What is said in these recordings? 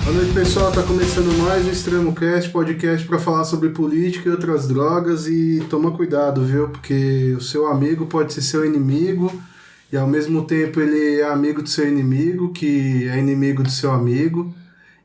Boa noite, pessoal. Tá começando mais o Extremo Cast, podcast para falar sobre política e outras drogas. E toma cuidado, viu? Porque o seu amigo pode ser seu inimigo e ao mesmo tempo ele é amigo do seu inimigo, que é inimigo do seu amigo.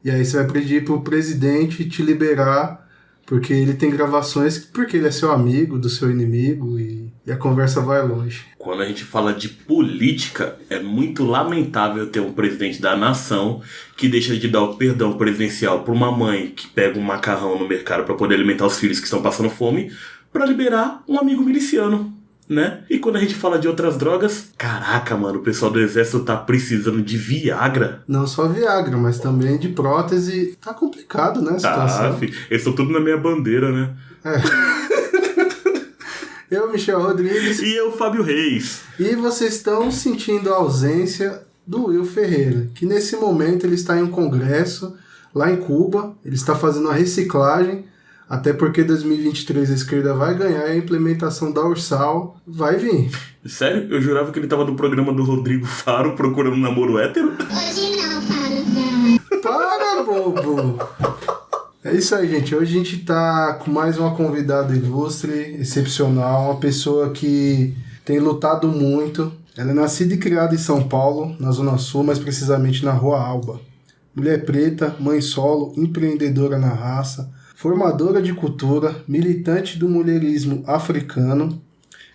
E aí você vai pedir pro presidente te liberar, porque ele tem gravações, porque ele é seu amigo do seu inimigo e a conversa vai longe. Quando a gente fala de política, é muito lamentável ter um presidente da nação que deixa de dar o perdão presidencial para uma mãe que pega um macarrão no mercado para poder alimentar os filhos que estão passando fome, para liberar um amigo miliciano, né? E quando a gente fala de outras drogas, caraca, mano, o pessoal do exército tá precisando de Viagra. Não só Viagra, mas também de prótese. Tá complicado, né, a situação? Filho, eles estão tudo na minha bandeira, né? Eu, Michel Rodrigues. E eu, Fábio Reis. E vocês estão sentindo a ausência do Will Ferreira, que nesse momento ele está em um congresso lá em Cuba. Ele está fazendo a reciclagem, até porque 2023 a esquerda vai ganhar e a implementação da Ursal vai vir. Sério? Eu jurava que ele tava no programa do Rodrigo Faro procurando um namoro hétero. Hoje não, Faro. Para, bobo! É isso aí, gente. Hoje a gente tá com mais uma convidada ilustre, excepcional, uma pessoa que tem lutado muito. Ela é nascida e criada em São Paulo, na Zona Sul, mais precisamente na Rua Alba. Mulher preta, mãe solo, empreendedora na raça, formadora de cultura, militante do mulherismo africano,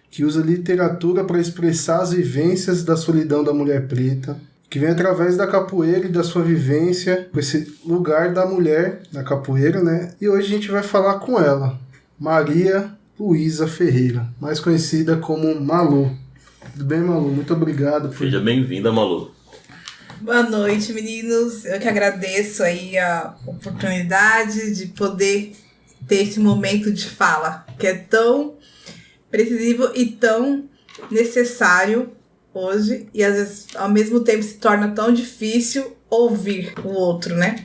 que usa literatura para expressar as vivências da solidão da mulher preta, que vem através da capoeira e da sua vivência com esse lugar da mulher na capoeira, né? E hoje a gente vai falar com ela, Maria Luísa Ferreira, mais conhecida como Malu. Tudo bem, Malu? Muito obrigado. Seja bem-vinda, Malu. Boa noite, meninos. Eu que agradeço aí a oportunidade de poder ter esse momento de fala, que é tão preciso e tão necessário hoje, e às vezes ao mesmo tempo se torna tão difícil ouvir o outro, né?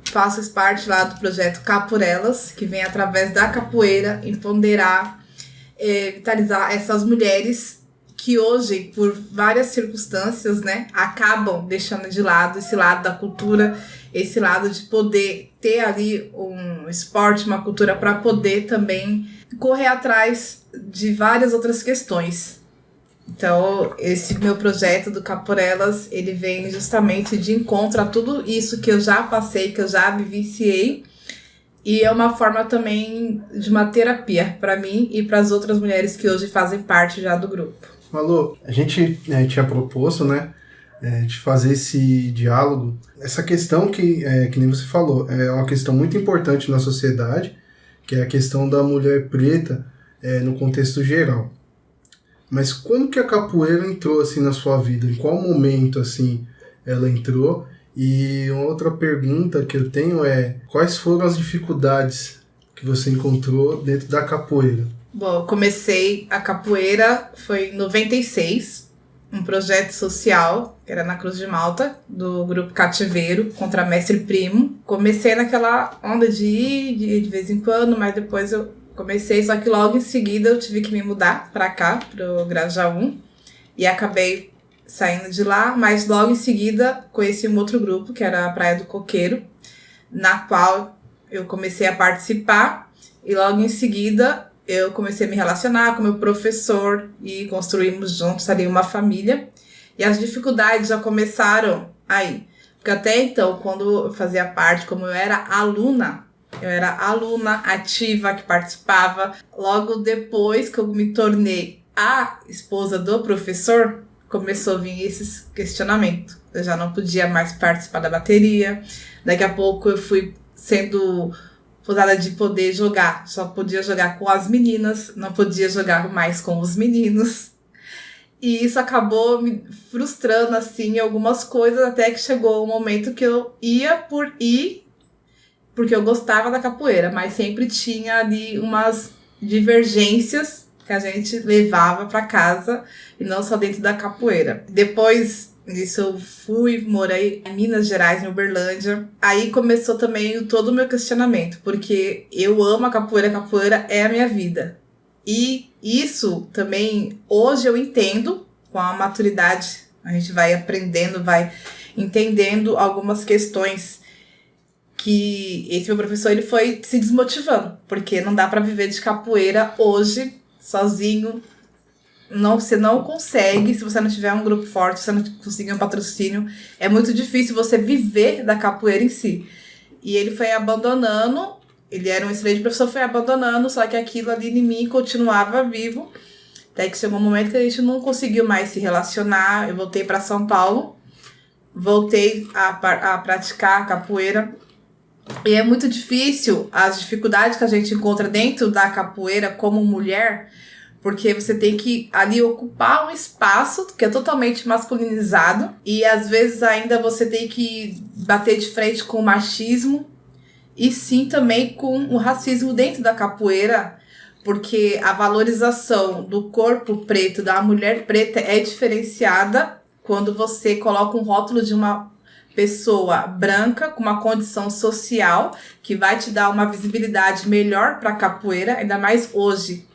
Faço parte lá do projeto Capoelas, que vem através da capoeira empoderar, vitalizar essas mulheres que hoje, por várias circunstâncias, né, acabam deixando de lado esse lado da cultura, esse lado de poder ter ali um esporte, uma cultura para poder também correr atrás de várias outras questões. Então, esse meu projeto do Capoelas, ele vem justamente de encontro a tudo isso que eu já passei, que eu já vivenciei. E é uma forma também de uma terapia para mim e para as outras mulheres que hoje fazem parte já do grupo. Malu, a gente tinha proposto, né, de fazer esse diálogo. Essa questão que nem você falou, é uma questão muito importante na sociedade, que é a questão da mulher preta no contexto geral. Mas como que a capoeira entrou assim na sua vida? Em qual momento assim ela entrou? E uma outra pergunta que eu tenho é: quais foram as dificuldades que você encontrou dentro da capoeira? Bom, eu comecei a capoeira foi em 96, um projeto social, que era na Cruz de Malta, do grupo Cativeiro, contra Mestre Primo. Comecei naquela onda de ir de vez em quando, mas depois eu comecei, só que logo em seguida eu tive que me mudar pra cá, pro Grajaú, e acabei saindo de lá, mas logo em seguida conheci um outro grupo, que era a Praia do Coqueiro, na qual eu comecei a participar, e logo em seguida eu comecei a me relacionar com meu professor e construímos juntos ali uma família, e as dificuldades já começaram aí, porque até então, quando eu fazia parte, como eu era aluna ativa que participava. Logo depois que eu me tornei a esposa do professor, começou a vir esses questionamentos. Eu já não podia mais participar da bateria. Daqui a pouco eu fui sendo posada de poder jogar. Só podia jogar com as meninas, não podia jogar mais com os meninos. E isso acabou me frustrando assim em algumas coisas, até que chegou o momento que eu ia por ir, porque eu gostava da capoeira, mas sempre tinha ali umas divergências que a gente levava para casa, e não só dentro da capoeira. Depois disso eu morei em Minas Gerais, em Uberlândia. Aí começou também todo o meu questionamento, porque eu amo a capoeira é a minha vida. E isso também, hoje eu entendo, com a maturidade, a gente vai aprendendo, vai entendendo algumas questões que esse meu professor ele foi se desmotivando, porque não dá pra viver de capoeira hoje, sozinho. Não, você não consegue, se você não tiver um grupo forte, se você não conseguir um patrocínio, é muito difícil você viver da capoeira em si. E ele foi abandonando, ele era um excelente professor, foi abandonando, só que aquilo ali em mim continuava vivo. Até que chegou um momento que a gente não conseguiu mais se relacionar, eu voltei para São Paulo, voltei a praticar capoeira. E é muito difícil as dificuldades que a gente encontra dentro da capoeira como mulher, porque você tem que ali ocupar um espaço que é totalmente masculinizado e às vezes ainda você tem que bater de frente com o machismo e sim também com o racismo dentro da capoeira, porque a valorização do corpo preto, da mulher preta é diferenciada quando você coloca um rótulo de uma pessoa branca com uma condição social que vai te dar uma visibilidade melhor para a capoeira, ainda mais hoje,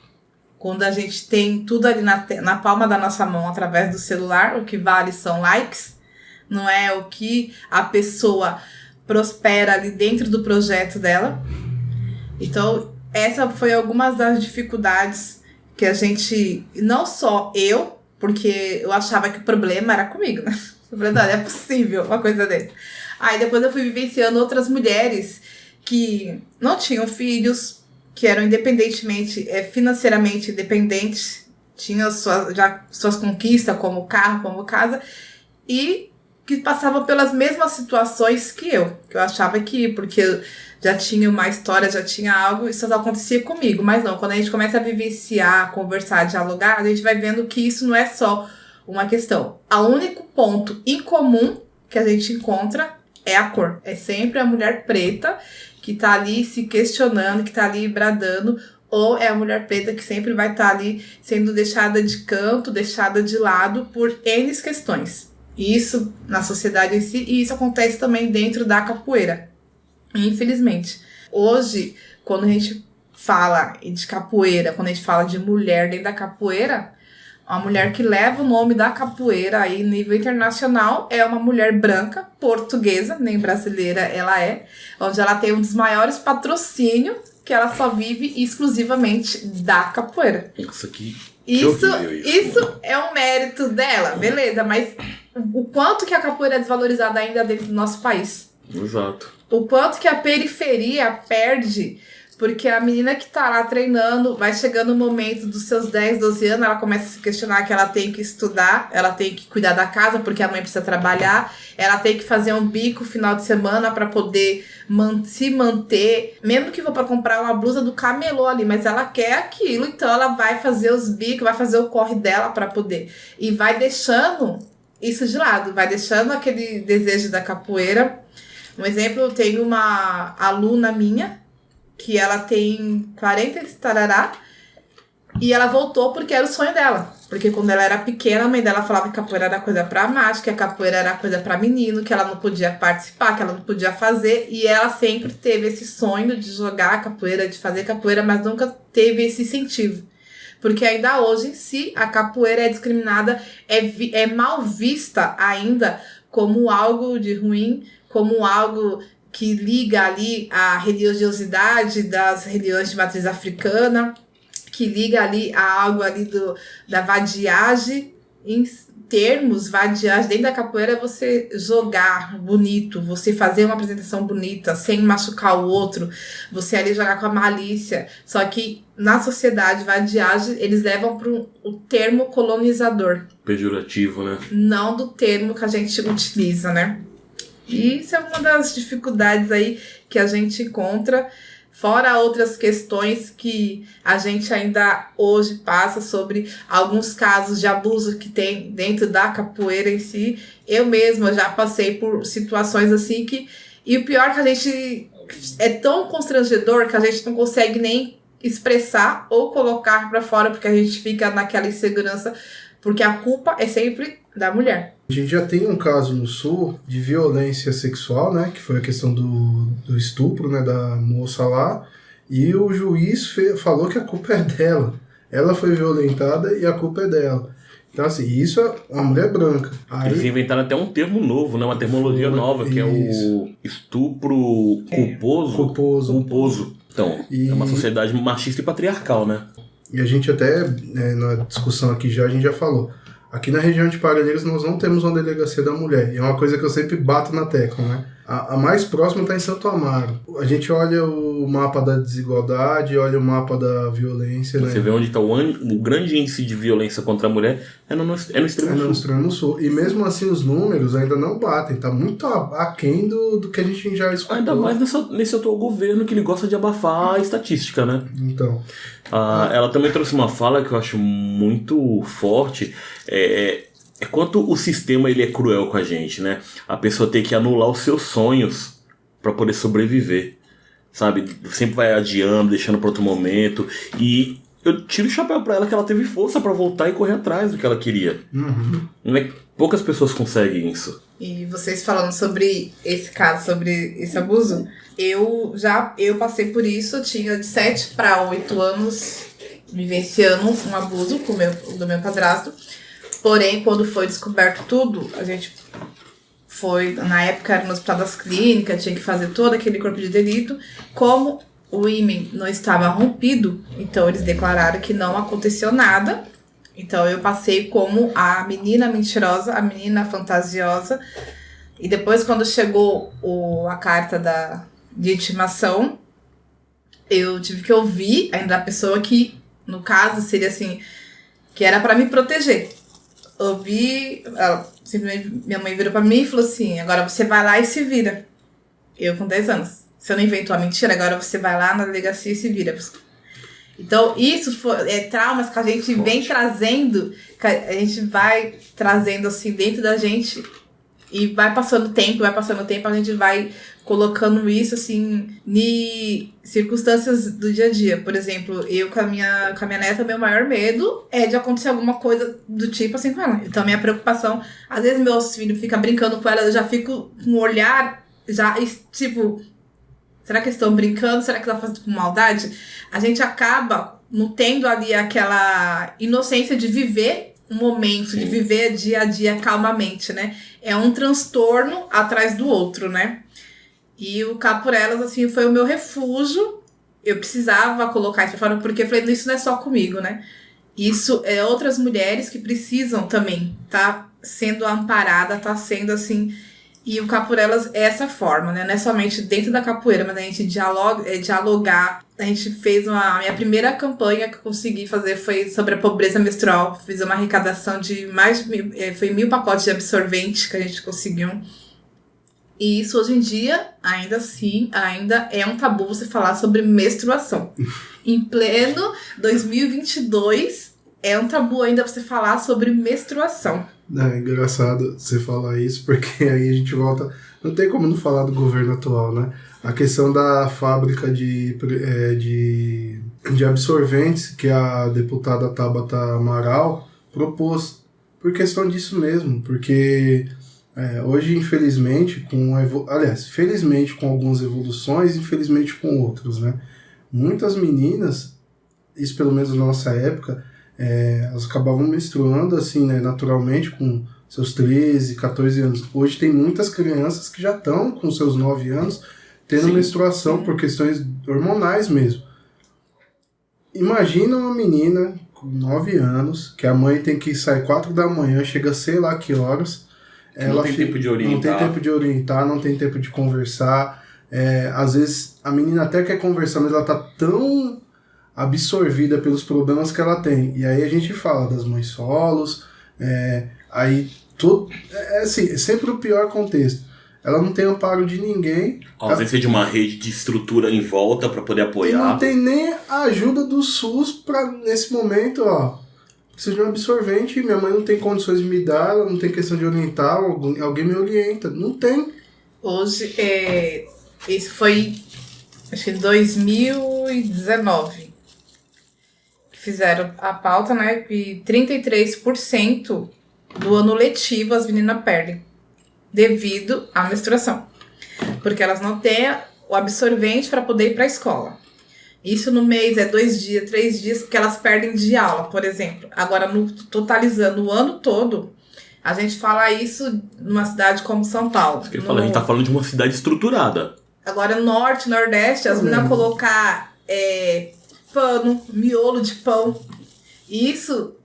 quando a gente tem tudo ali na palma da nossa mão através do celular. O que vale são likes, não é o que a pessoa prospera ali dentro do projeto dela. Então, essa foi algumas das dificuldades que a gente, não só eu, porque eu achava que o problema era comigo, né? Eu falei, não é possível uma coisa dessa. Aí depois eu fui vivenciando outras mulheres que não tinham filhos, que eram financeiramente independentes, tinham suas conquistas como carro, como casa, e que passavam pelas mesmas situações que eu achava que, porque eu já tinha uma história, já tinha algo, isso só acontecia comigo, mas não, quando a gente começa a vivenciar, conversar, dialogar, a gente vai vendo que isso não é só uma questão. O único ponto em comum que a gente encontra é a cor. É sempre a mulher preta que tá ali se questionando, que tá ali bradando, ou é a mulher preta que sempre vai estar ali sendo deixada de canto, deixada de lado por N questões. Isso na sociedade em si, e isso acontece também dentro da capoeira, infelizmente. Hoje, quando a gente fala de capoeira, quando a gente fala de mulher dentro da capoeira, a mulher que leva o nome da capoeira aí nível internacional é uma mulher branca, portuguesa, nem brasileira ela é, onde ela tem um dos maiores patrocínios, que ela só vive exclusivamente da capoeira. Nossa, isso é um mérito dela, beleza, mas o quanto que a capoeira é desvalorizada ainda dentro do nosso país. Exato. O quanto que a periferia perde. Porque a menina que tá lá treinando, vai chegando o momento dos seus 10, 12 anos, ela começa a se questionar que ela tem que estudar, ela tem que cuidar da casa porque a mãe precisa trabalhar, ela tem que fazer um bico final de semana para poder se manter, mesmo que for para comprar uma blusa do camelô ali, mas ela quer aquilo, então ela vai fazer os bicos, vai fazer o corre dela para poder. E vai deixando isso de lado, vai deixando aquele desejo da capoeira. Um exemplo, eu tenho uma aluna minha, que ela tem 40 e tarará, e ela voltou porque era o sonho dela. Porque quando ela era pequena, a mãe dela falava que capoeira era coisa pra macho, que a capoeira era coisa pra menino, que ela não podia participar, que ela não podia fazer, e ela sempre teve esse sonho de jogar capoeira, de fazer capoeira, mas nunca teve esse incentivo. Porque ainda hoje em si, a capoeira é discriminada, é mal vista ainda como algo de ruim, como algo que liga ali a religiosidade das religiões de matriz africana, que liga ali a algo ali da vadiagem. Em termos, vadiagem dentro da capoeira é você jogar bonito, você fazer uma apresentação bonita, sem machucar o outro, você ali jogar com a malícia. Só que na sociedade, vadiagem, eles levam para o termo colonizador. Pejorativo, né? Não do termo que a gente utiliza, né? E isso é uma das dificuldades aí que a gente encontra, fora outras questões que a gente ainda hoje passa sobre alguns casos de abuso que tem dentro da capoeira em si. Eu mesma já passei por situações assim e o pior é que a gente é tão constrangedor que a gente não consegue nem expressar ou colocar para fora, porque a gente fica naquela insegurança, porque a culpa é sempre da mulher. A gente já tem um caso no Sul de violência sexual, né? Que foi a questão do estupro, né? Da moça lá. E o juiz falou que a culpa é dela. Ela foi violentada e a culpa é dela. Então, assim, isso é uma mulher branca. Eles Aí, inventaram até um termo novo, né? Uma terminologia nova, que é o estupro culposo. Então, é uma sociedade machista e patriarcal, né? e a gente até, na discussão aqui já, a gente já falou. Aqui na região de Parelheiros nós não temos uma delegacia da mulher. E é uma coisa que eu sempre bato na tecla, né? A mais próxima está em Santo Amaro. A gente olha o mapa da desigualdade, olha o mapa da violência, Você né? vê onde está o grande índice de violência contra a mulher é no extremo É no sul. extremo sul. E mesmo assim os números ainda não batem. Tá muito aquém do que a gente já escutou. Ainda mais nesse atual governo que ele gosta de abafar a estatística, né? Então, Ela também trouxe uma fala que eu acho muito forte. É quanto o sistema ele é cruel com a gente, né? A pessoa tem que anular os seus sonhos para poder sobreviver, sabe? Sempre vai adiando, deixando para outro momento. E eu tiro o chapéu para ela que ela teve força para voltar e correr atrás do que ela queria. Não é? Poucas pessoas conseguem isso. E vocês falando sobre esse caso, sobre esse abuso, eu passei por isso, eu tinha de 7 para 8 anos vivenciando um abuso do meu padrasto. Porém, quando foi descoberto tudo, a gente foi, na época era no Hospital das Clínicas, tinha que fazer todo aquele corpo de delito. Como o ímen não estava rompido, então eles declararam que não aconteceu nada. Então eu passei como a menina mentirosa, a menina fantasiosa. E depois, quando chegou a carta de intimação, eu tive que ouvir ainda da pessoa que, no caso, seria assim, que era para me proteger. Simplesmente minha mãe virou pra mim e falou assim: agora você vai lá e se vira. Eu com 10 anos. Você não inventou a mentira, agora você vai lá na delegacia e se vira. Então, isso é traumas que a gente vem trazendo, que a gente vai trazendo assim dentro da gente e vai passando o tempo, a gente vai colocando isso assim em circunstâncias do dia a dia. Por exemplo, eu com a minha neta, meu maior medo é de acontecer alguma coisa do tipo assim com ela. Então a minha preocupação, às vezes meus filhos ficam brincando com ela, eu já fico com um olhar já tipo, será que eles estão brincando? Será que eles estão fazendo com maldade? A gente acaba não tendo ali aquela inocência de viver um momento, de viver dia a dia calmamente, né? É um transtorno atrás do outro, né? E o Cá por Elas, assim, foi o meu refúgio. Eu precisava colocar isso pra fora, porque eu falei, isso não é só comigo, né? Isso é outras mulheres que precisam também tá sendo amparadas, tá sendo assim. E o Cá por Elas é essa forma, né? Não é somente dentro da capoeira, mas a gente dialogar. A gente fez a minha primeira campanha que eu consegui fazer foi sobre a pobreza menstrual. Fiz uma arrecadação de mais de 1.000 pacotes de absorvente que a gente conseguiu. E isso hoje em dia, ainda é um tabu você falar sobre menstruação. Em pleno 2022, é um tabu ainda você falar sobre menstruação. É engraçado você falar isso, porque aí a gente volta... Não tem como não falar do governo atual, né? A questão da fábrica de absorventes que a deputada Tabata Amaral propôs, por questão disso mesmo, porque... hoje, infelizmente, felizmente com algumas evoluções, infelizmente com outras, né? Muitas meninas, isso pelo menos na nossa época, elas acabavam menstruando assim, né, naturalmente com seus 13, 14 anos. Hoje tem muitas crianças que já estão com seus 9 anos tendo menstruação por questões hormonais mesmo. Imagina uma menina com 9 anos, que a mãe tem que sair 4 da manhã, chega sei lá que horas... Não tem tempo de orientar. Não tem tempo de orientar, não tem tempo de conversar. Às vezes a menina até quer conversar, mas ela tá tão absorvida pelos problemas que ela tem. E aí a gente fala das mães solos, assim, é sempre o pior contexto. Ela não tem amparo de ninguém. A ausência de uma rede de estrutura em volta para poder apoiar. E não tem nem a ajuda do SUS para nesse momento, preciso de um absorvente, minha mãe não tem condições de me dar, ela não tem questão de orientar, alguém me orienta. Não tem. Hoje, esse foi, acho que 2019, que fizeram a pauta, né, que 33% do ano letivo as meninas perdem, devido à menstruação. Porque elas não têm o absorvente para poder ir para a escola. Isso no mês é 2 dias, 3 dias, porque elas perdem de aula, por exemplo. Agora, totalizando o ano todo, a gente fala isso numa cidade como São Paulo. A gente tá falando de uma cidade estruturada. Agora, norte, nordeste, as meninas colocar pano, miolo de pão. Isso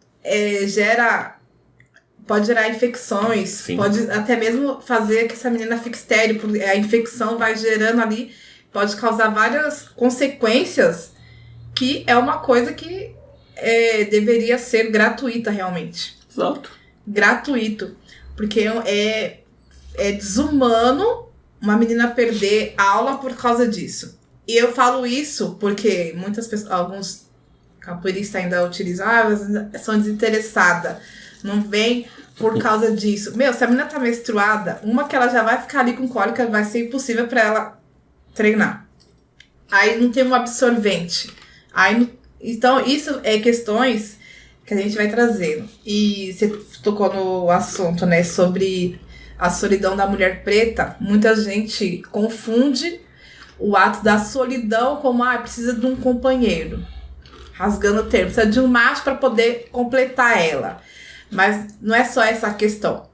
pode gerar infecções, Sim. Pode até mesmo fazer que essa menina fique estéril, porque a infecção vai gerando ali, pode causar várias consequências, que é uma coisa que deveria ser gratuita realmente. Exato. Gratuito. Porque é desumano uma menina perder aula por causa disso. E eu falo isso porque muitas pessoas, alguns capoeiristas ainda utilizam, são desinteressadas, não vem por causa disso. Se a menina tá menstruada, que ela já vai ficar ali com cólica, vai ser impossível pra ela treinar. Aí não tem um absorvente. Então, isso é questões que a gente vai trazendo. E você tocou no assunto, né, sobre a solidão da mulher preta. Muita gente confunde o ato da solidão como, precisa de um companheiro. Rasgando o termo, precisa de um macho para poder completar ela. Mas não é só essa questão.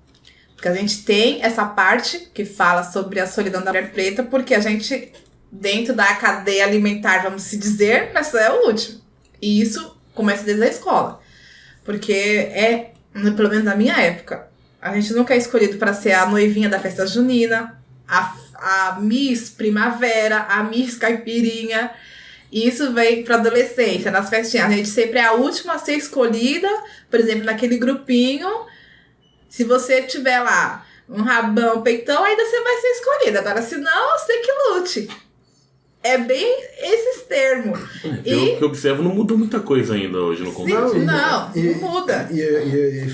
Porque a gente tem essa parte que fala sobre a solidão da mulher preta, porque a gente, dentro da cadeia alimentar, vamos se dizer, essa é o último. E isso começa desde a escola. Porque pelo menos na minha época, a gente nunca é escolhido para ser a noivinha da festa junina, a Miss Primavera, a Miss Caipirinha. E isso vem para adolescência, nas festinhas. A gente sempre é a última a ser escolhida, por exemplo, naquele grupinho. Se você tiver lá um rabão, peitão, ainda você vai ser escolhida. Agora, se não, você que lute. É bem esses termos. Eu que observo, não mudou muita coisa ainda hoje no contexto. Não muda. E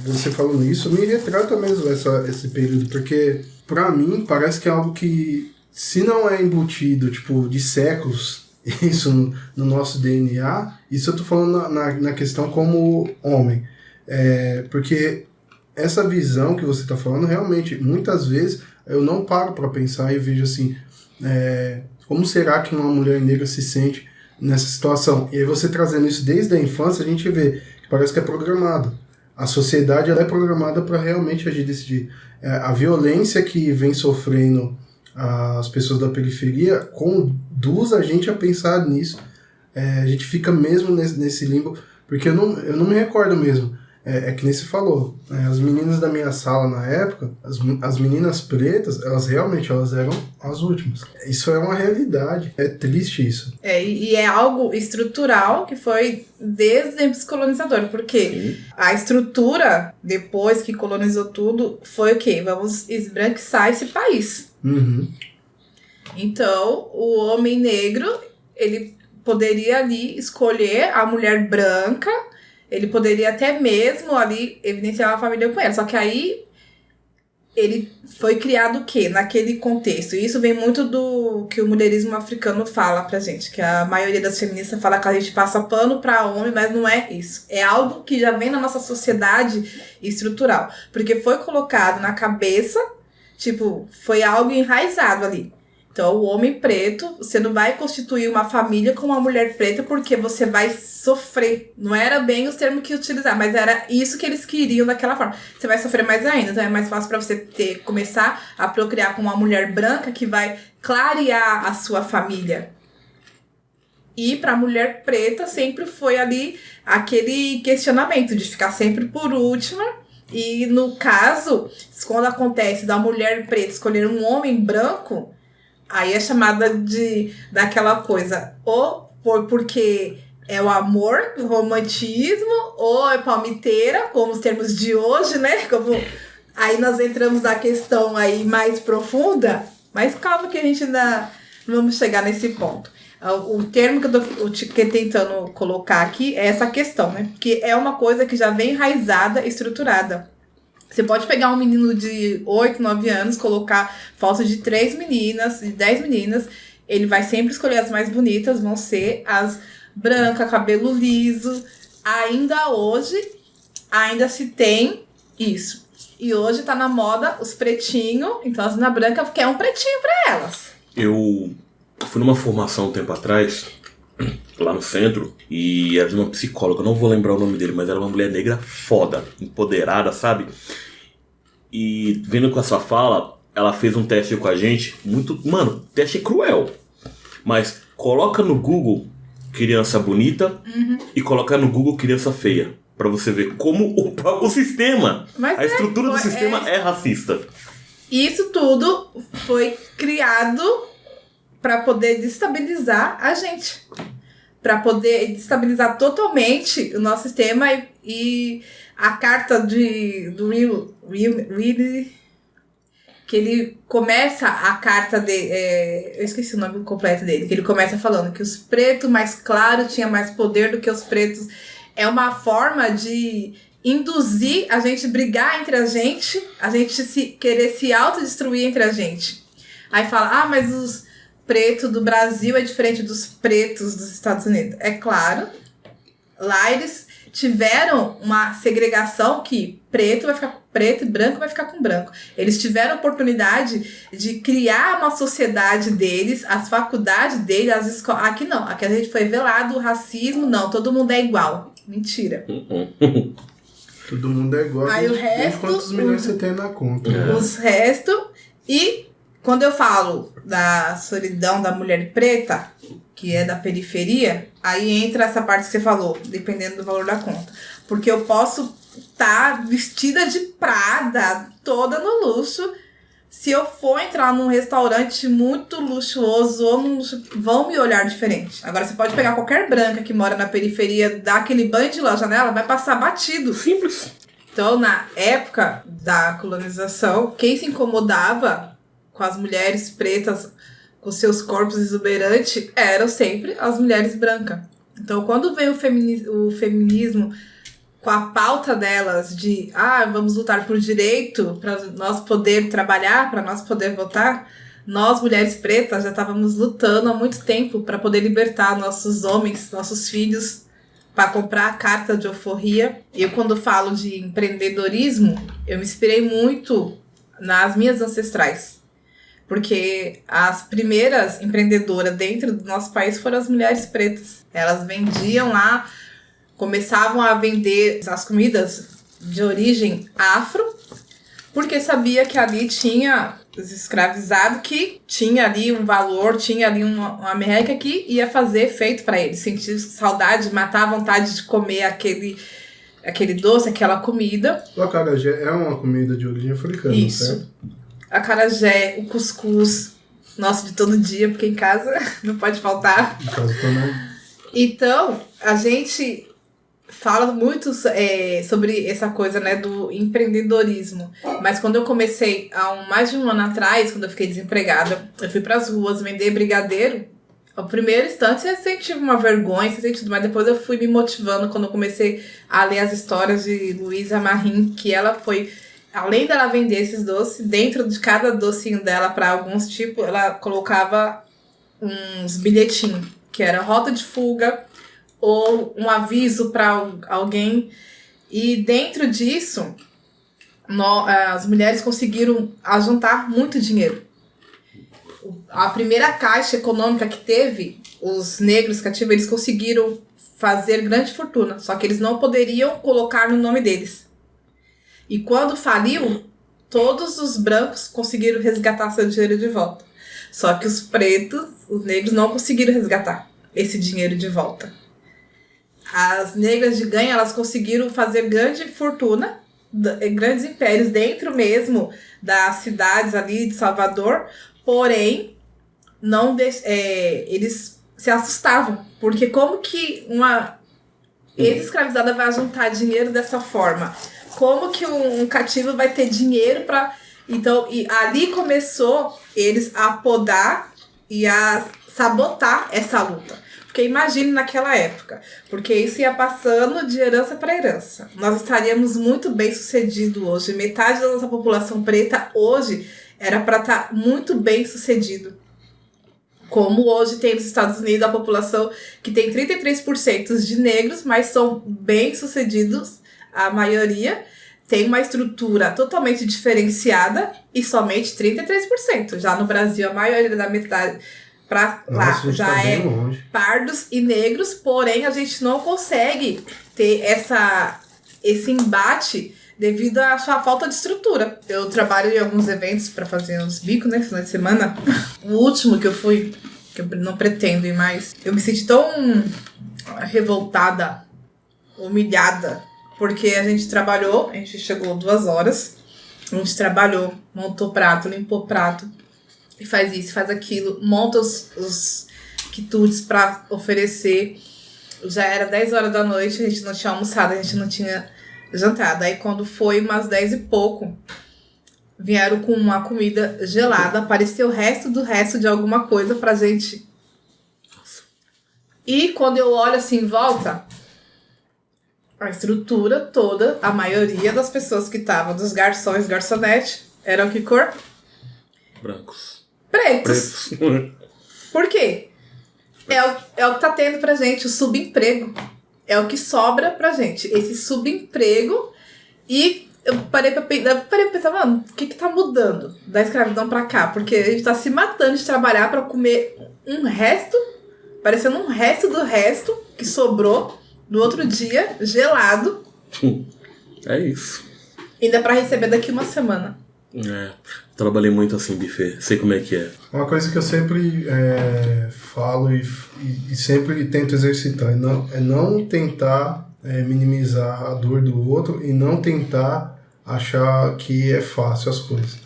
você falando isso, me retrata mesmo esse período, porque pra mim parece que é algo que, se não é embutido, tipo, de séculos, isso no nosso DNA, isso eu tô falando na questão como homem. Porque essa visão que você tá falando, realmente, muitas vezes, eu não paro pra pensar e vejo assim, como será que uma mulher negra se sente nessa situação? E aí você trazendo isso desde a infância, a gente vê que parece que é programado. A sociedade ela é programada para realmente agir desse jeito. A violência que vem sofrendo as pessoas da periferia conduz a gente a pensar nisso. A gente fica mesmo nesse limbo, porque eu não me recordo mesmo. Que nem você falou, as meninas da minha sala na época, as meninas pretas, elas eram as últimas. Isso é uma realidade, é triste isso. E é algo estrutural que foi desde o tempo colonizador, porque a estrutura, depois que colonizou tudo, foi o quê? Vamos esbranquiçar esse país. Uhum. Então, o homem negro, ele poderia ali escolher a mulher branca. Ele poderia até mesmo ali evidenciar uma família com ela. Só que aí ele foi criado o quê? Naquele contexto. E isso vem muito do que o mulherismo africano fala pra gente. Que a maioria das feministas fala que a gente passa pano pra homem, mas não é isso. É algo que já vem na nossa sociedade estrutural. Porque foi colocado na cabeça, foi algo enraizado ali. Então, o homem preto, você não vai constituir uma família com uma mulher preta porque você vai sofrer. Não era bem os termos que utilizaram, mas era isso que eles queriam daquela forma. Você vai sofrer mais ainda, então é mais fácil para você começar a procriar com uma mulher branca que vai clarear a sua família. E para a mulher preta sempre foi ali aquele questionamento de ficar sempre por última. E no caso, quando acontece da mulher preta escolher um homem branco, aí é chamada daquela coisa, ou porque é o amor, o romantismo, ou é palmiteira, como os termos de hoje, né? Aí nós entramos na questão aí mais profunda, mas calma que a gente ainda não vamos chegar nesse ponto. O termo que eu tô tentando colocar aqui é essa questão, né? Que é uma coisa que já vem enraizada, estruturada. Você pode pegar um menino de 8, 9 anos, colocar foto de 3 meninas, de 10 meninas, ele vai sempre escolher as mais bonitas, vão ser as brancas, cabelo liso. Ainda hoje, ainda se tem isso. E hoje tá na moda os pretinhos, então as meninas brancas querem um pretinho pra elas. Eu fui numa formação um tempo atrás, lá no centro, e era de uma psicóloga, eu não vou lembrar o nome dele, mas era uma mulher negra foda, empoderada, sabe? E vendo com a sua fala, ela fez um teste com a gente, muito... Mano, o teste é cruel, mas coloca no Google criança bonita e coloca no Google criança feia, pra você ver como o sistema, Mas a estrutura do sistema é racista. Isso tudo foi criado para poder destabilizar a gente. Para poder destabilizar totalmente o nosso sistema e a carta do Will, que ele começa a carta dele, eu esqueci o nome completo dele, que ele começa falando que os pretos mais claros tinham mais poder do que os pretos. É uma forma de induzir a gente brigar entre a gente querer se autodestruir entre a gente. Aí fala, mas os pretos do Brasil é diferente dos pretos dos Estados Unidos. É claro, lá eles tiveram uma segregação que preto vai ficar com preto e branco vai ficar com branco. Eles tiveram a oportunidade de criar uma sociedade deles, as faculdades deles, as escolas. Aqui não, aqui a gente foi velado, o racismo, não, todo mundo é igual. Mentira. Todo mundo é igual. Aí o resto... Quantos milhões você tem na conta? Os restos. E quando eu falo da solidão da mulher preta, que é da periferia, aí entra essa parte que você falou, dependendo do valor da conta. Porque eu posso estar vestida de Prada, toda no luxo. Se eu for entrar num restaurante muito luxuoso, ou vão me olhar diferente. Agora, você pode pegar qualquer branca que mora na periferia, dar aquele banho de loja nela, vai passar batido. Simples. Então, na época da colonização, quem se incomodava com as mulheres pretas, com seus corpos exuberantes, eram sempre as mulheres brancas. Então, quando veio o feminismo com a pauta delas de vamos lutar por direito, para nós poder trabalhar, para nós poder votar, nós, mulheres pretas, já estávamos lutando há muito tempo para poder libertar nossos homens, nossos filhos, para comprar a carta de alforria. Eu, quando falo de empreendedorismo, eu me inspirei muito nas minhas ancestrais. Porque as primeiras empreendedoras dentro do nosso país foram as mulheres pretas. Elas vendiam lá, começavam a vender as comidas de origem afro, porque sabia que ali tinha os escravizados, que tinha ali um valor, tinha ali uma merreca que ia fazer efeito para eles. Sentir saudade, matar a vontade de comer aquele doce, aquela comida. O acarajé é uma comida de origem africana, isso, certo? Acarajé, o cuscuz, nosso de todo dia, porque em casa não pode faltar. Em casa também. Então, a gente fala muito sobre essa coisa, né, do empreendedorismo. Mas quando eu comecei, há mais de um ano atrás, quando eu fiquei desempregada, eu fui pras ruas vender brigadeiro. No primeiro instante eu senti uma vergonha, mas depois eu fui me motivando quando eu comecei a ler as histórias de Luísa Marim, que ela foi, além dela vender esses doces, dentro de cada docinho dela, para alguns tipos, ela colocava uns bilhetinhos, que era rota de fuga, ou um aviso para alguém. E dentro disso, as mulheres conseguiram ajuntar muito dinheiro. A primeira caixa econômica que teve, os negros cativos, eles conseguiram fazer grande fortuna, só que eles não poderiam colocar no nome deles. E quando faliu, todos os brancos conseguiram resgatar seu dinheiro de volta. Só que os pretos, os negros, não conseguiram resgatar esse dinheiro de volta. As negras de ganho, elas conseguiram fazer grande fortuna, grandes impérios dentro mesmo das cidades ali de Salvador, porém, eles se assustavam, porque como que uma ex-escravizada vai juntar dinheiro dessa forma? Como que um cativo vai ter dinheiro para... Então, e ali começou eles a podar e a sabotar essa luta. Porque imagine naquela época, porque isso ia passando de herança para herança. Nós estaríamos muito bem sucedidos hoje. Metade da nossa população preta hoje era para estar muito bem sucedido. Como hoje tem nos Estados Unidos a população que tem 33% de negros, mas são bem sucedidos, a maioria tem uma estrutura totalmente diferenciada e somente 33%. Já no Brasil, a maioria da metade pra Nossa, lá. a gente Já tá é bem longe. pardos e negros, porém a gente não consegue ter esse embate devido à sua falta de estrutura. Eu trabalho em alguns eventos pra fazer uns bicos, né, final de semana. O último que eu fui, que eu não pretendo ir mais, eu me senti tão revoltada, humilhada, porque a gente trabalhou, a gente chegou 2 horas, a gente trabalhou, montou prato, limpou prato, e faz isso, faz aquilo, monta os quitutes pra oferecer. Já era 10 horas da noite, a gente não tinha almoçado, a gente não tinha jantado. Aí quando foi umas 10 e pouco, vieram com uma comida gelada, apareceu o resto do resto de alguma coisa pra gente. E quando eu olho assim em volta, a estrutura toda, a maioria das pessoas que estavam, dos garçons, garçonete, eram que cor? Brancos. Pretos. Por quê? É o que tá tendo pra gente, o subemprego. É o que sobra pra gente. Esse subemprego. E eu parei pra pensar, mano, o que tá mudando da escravidão pra cá? Porque a gente tá se matando de trabalhar pra comer um resto, parecendo um resto do resto que sobrou no outro dia, gelado. É isso. Ainda pra receber daqui uma semana. Trabalhei muito assim, buffet. Sei como é que é. Uma coisa que eu sempre falo e sempre tento exercitar é não tentar minimizar a dor do outro e não tentar achar que é fácil as coisas.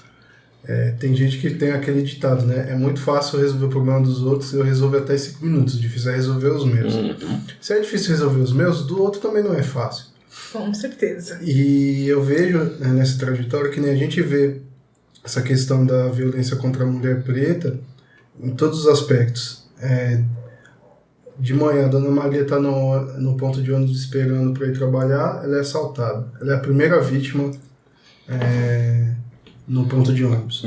Tem gente que tem aquele ditado, né? É muito fácil resolver o problema dos outros, eu resolvo até 5 minutos. Difícil é resolver os meus. Se é difícil resolver os meus, do outro também não é fácil. Com certeza. E eu vejo nessa trajetória que nem a gente vê essa questão da violência contra a mulher preta em todos os aspectos. De manhã, a Dona Maria está no ponto de ônibus esperando para ir trabalhar, ela é assaltada. Ela é a primeira vítima no ponto de ônibus.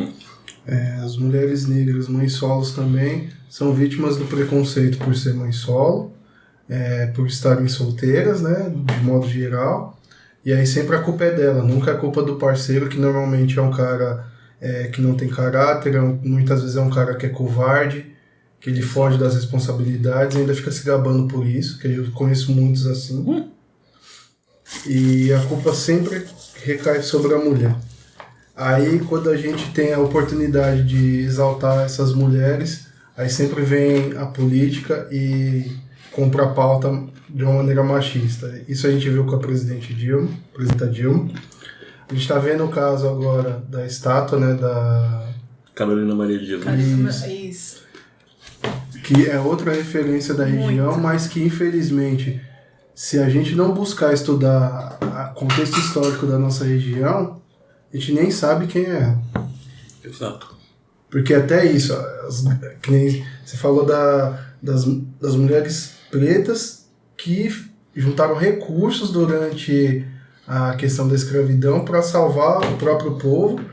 As mulheres negras, mães solos também, são vítimas do preconceito por ser mãe solo, por estarem solteiras, né, de modo geral. E aí sempre a culpa é dela, nunca é culpa do parceiro, que normalmente é um cara que não tem caráter, muitas vezes é um cara que é covarde, que ele foge das responsabilidades e ainda fica se gabando por isso, que eu conheço muitos assim. E a culpa sempre recai sobre a mulher. Aí quando a gente tem a oportunidade de exaltar essas mulheres, aí sempre vem a política e compra a pauta de uma maneira machista. Isso a gente viu com a presidenta Dilma. A gente está vendo o caso agora da estátua, né, da Carolina Maria de Jesus. Isso. Que é outra referência da região, Muito. mas que infelizmente, se a gente não buscar estudar o contexto histórico da nossa região, a gente nem sabe quem é ela. Exato. Porque até isso, que nem você falou das mulheres pretas que juntaram recursos durante a questão da escravidão para salvar o próprio povo,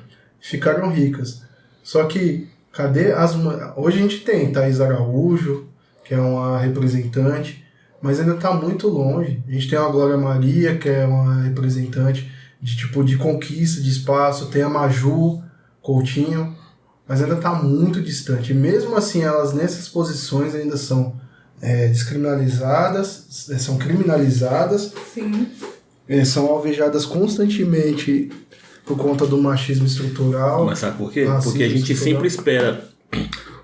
ficaram ricas. Só que, cadê as mulheres? Hoje a gente tem Thaís Araújo, que é uma representante, mas ainda está muito longe. A gente tem a Glória Maria, que é uma representante de conquista, de espaço, tem a Maju Coutinho, mas ainda está muito distante. E mesmo assim, elas nessas posições ainda são descriminalizadas, são criminalizadas, Sim. São alvejadas constantemente por conta do machismo estrutural. Mas sabe por quê? Porque a gente sempre espera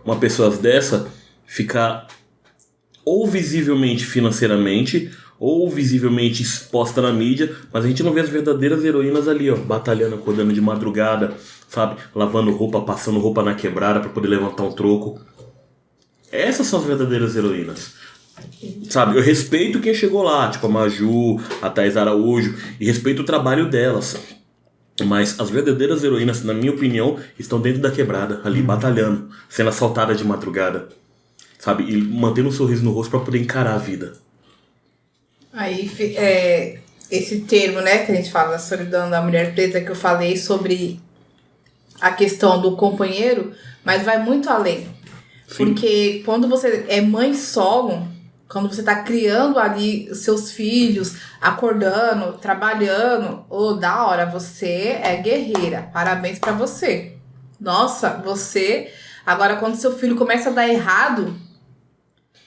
uma pessoa dessa ficar ou visivelmente financeiramente ou visivelmente exposta na mídia, mas a gente não vê as verdadeiras heroínas ali, ó, batalhando, acordando de madrugada, sabe? Lavando roupa, passando roupa na quebrada para poder levantar um troco. Essas são as verdadeiras heroínas. Sabe, eu respeito quem chegou lá, tipo a Maju, a Thaís Araújo, e respeito o trabalho delas. Mas as verdadeiras heroínas, na minha opinião, estão dentro da quebrada, ali, batalhando, sendo assaltadas de madrugada, sabe? E mantendo um sorriso no rosto pra poder encarar a vida. Aí, esse termo, né, que a gente fala da solidão da mulher preta, que eu falei sobre a questão do companheiro, mas vai muito além. Sim. Porque quando você é mãe solo, quando você tá criando ali os seus filhos, acordando, trabalhando, da hora, você é guerreira. Parabéns pra você. Nossa, você Agora, quando seu filho começa a dar errado,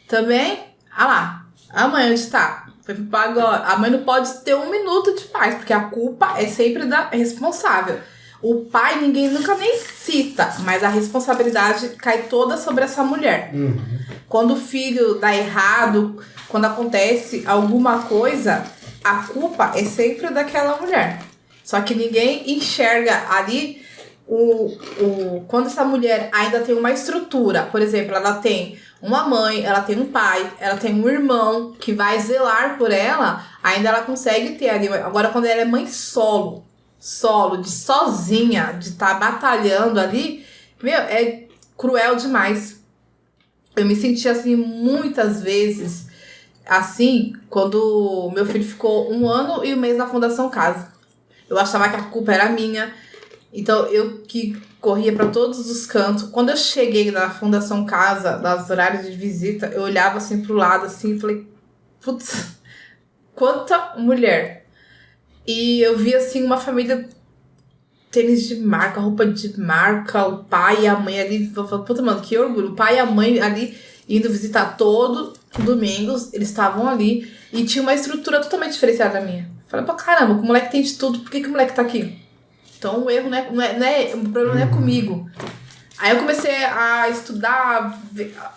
também, lá, a mãe onde tá? Foi pro pagode. A mãe não pode ter um minuto de paz, porque a culpa é sempre da responsável. O pai ninguém nunca nem cita, mas a responsabilidade cai toda sobre essa mulher. Quando o filho dá errado, quando acontece alguma coisa, a culpa é sempre daquela mulher. Só que ninguém enxerga ali quando essa mulher ainda tem uma estrutura. Por exemplo, ela tem uma mãe, ela tem um pai, ela tem um irmão que vai zelar por ela, ainda ela consegue ter ali. Agora, quando ela é mãe solo, de sozinha, de estar batalhando ali, é cruel demais. Eu me senti assim muitas vezes, assim, quando meu filho ficou 1 ano e 1 mês na Fundação Casa. Eu achava que a culpa era minha, então eu que corria para todos os cantos. Quando eu cheguei na Fundação Casa, nos horários de visita, eu olhava assim pro lado, assim, e falei, putz, quanta mulher. E eu vi, assim, uma família, tênis de marca, roupa de marca, o pai e a mãe ali. Eu falei, puta, mano, que orgulho. O pai e a mãe ali indo visitar todo domingo, eles estavam ali. E tinha uma estrutura totalmente diferenciada da minha. Eu falei, pô, caramba, o moleque tem de tudo, por que o moleque tá aqui? Então o erro o problema não é comigo. Aí eu comecei a estudar,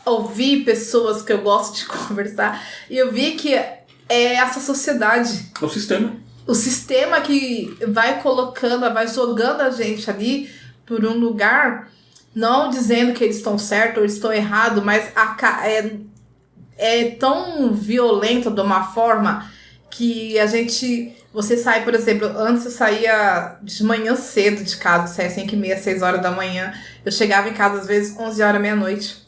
a ouvir pessoas que eu gosto de conversar. E eu vi que é essa sociedade. É o sistema. O sistema que vai colocando, vai jogando a gente ali por um lugar, não dizendo que eles estão certos ou eles estão errados, mas é tão violento de uma forma que você sai, por exemplo, antes eu saía de manhã cedo de casa, saía 5h30, 6 horas da manhã, eu chegava em casa às vezes 11 horas, meia-noite.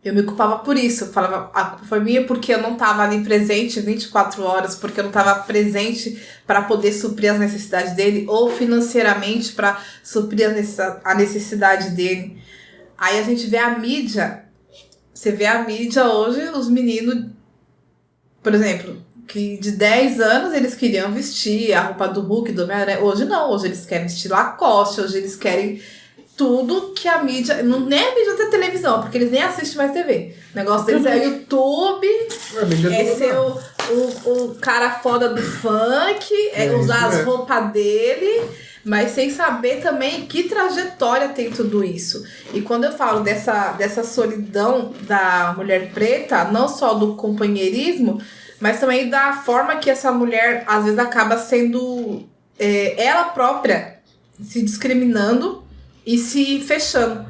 Eu me culpava por isso, eu falava, a culpa foi minha porque eu não estava ali presente 24 horas, porque eu não estava presente para poder suprir as necessidades dele, ou financeiramente para suprir a necessidade dele. Aí a gente vê a mídia, você vê a mídia hoje, os meninos, por exemplo, que de 10 anos eles queriam vestir a roupa do Hulk, do Homem-Aranha. Hoje não, hoje eles querem vestir Lacoste, hoje eles querem tudo que a mídia, nem a mídia da televisão, porque eles nem assistem mais TV. O negócio deles é YouTube, é ser o cara foda do funk, usar as roupas dele, mas sem saber também que trajetória tem tudo isso. E quando eu falo dessa solidão da mulher preta, não só do companheirismo, mas também da forma que essa mulher, às vezes, acaba sendo ela própria se discriminando e se fechando.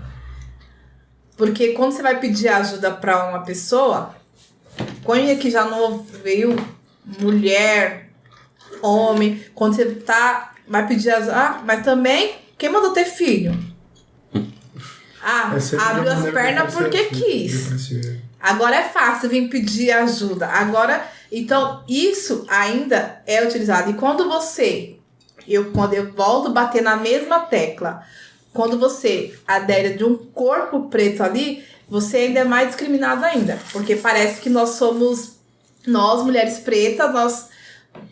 Porque quando você vai pedir ajuda para uma pessoa, conha que já não veio mulher, homem, quando você vai pedir ajuda, mas também, quem mandou ter filho? Abriu as pernas porque quis. Agora é fácil vir pedir ajuda. Agora, então, isso ainda é utilizado. E quando eu volto a bater na mesma tecla, quando você adere de um corpo preto ali, você ainda é mais discriminado ainda. Porque parece que nós, mulheres pretas,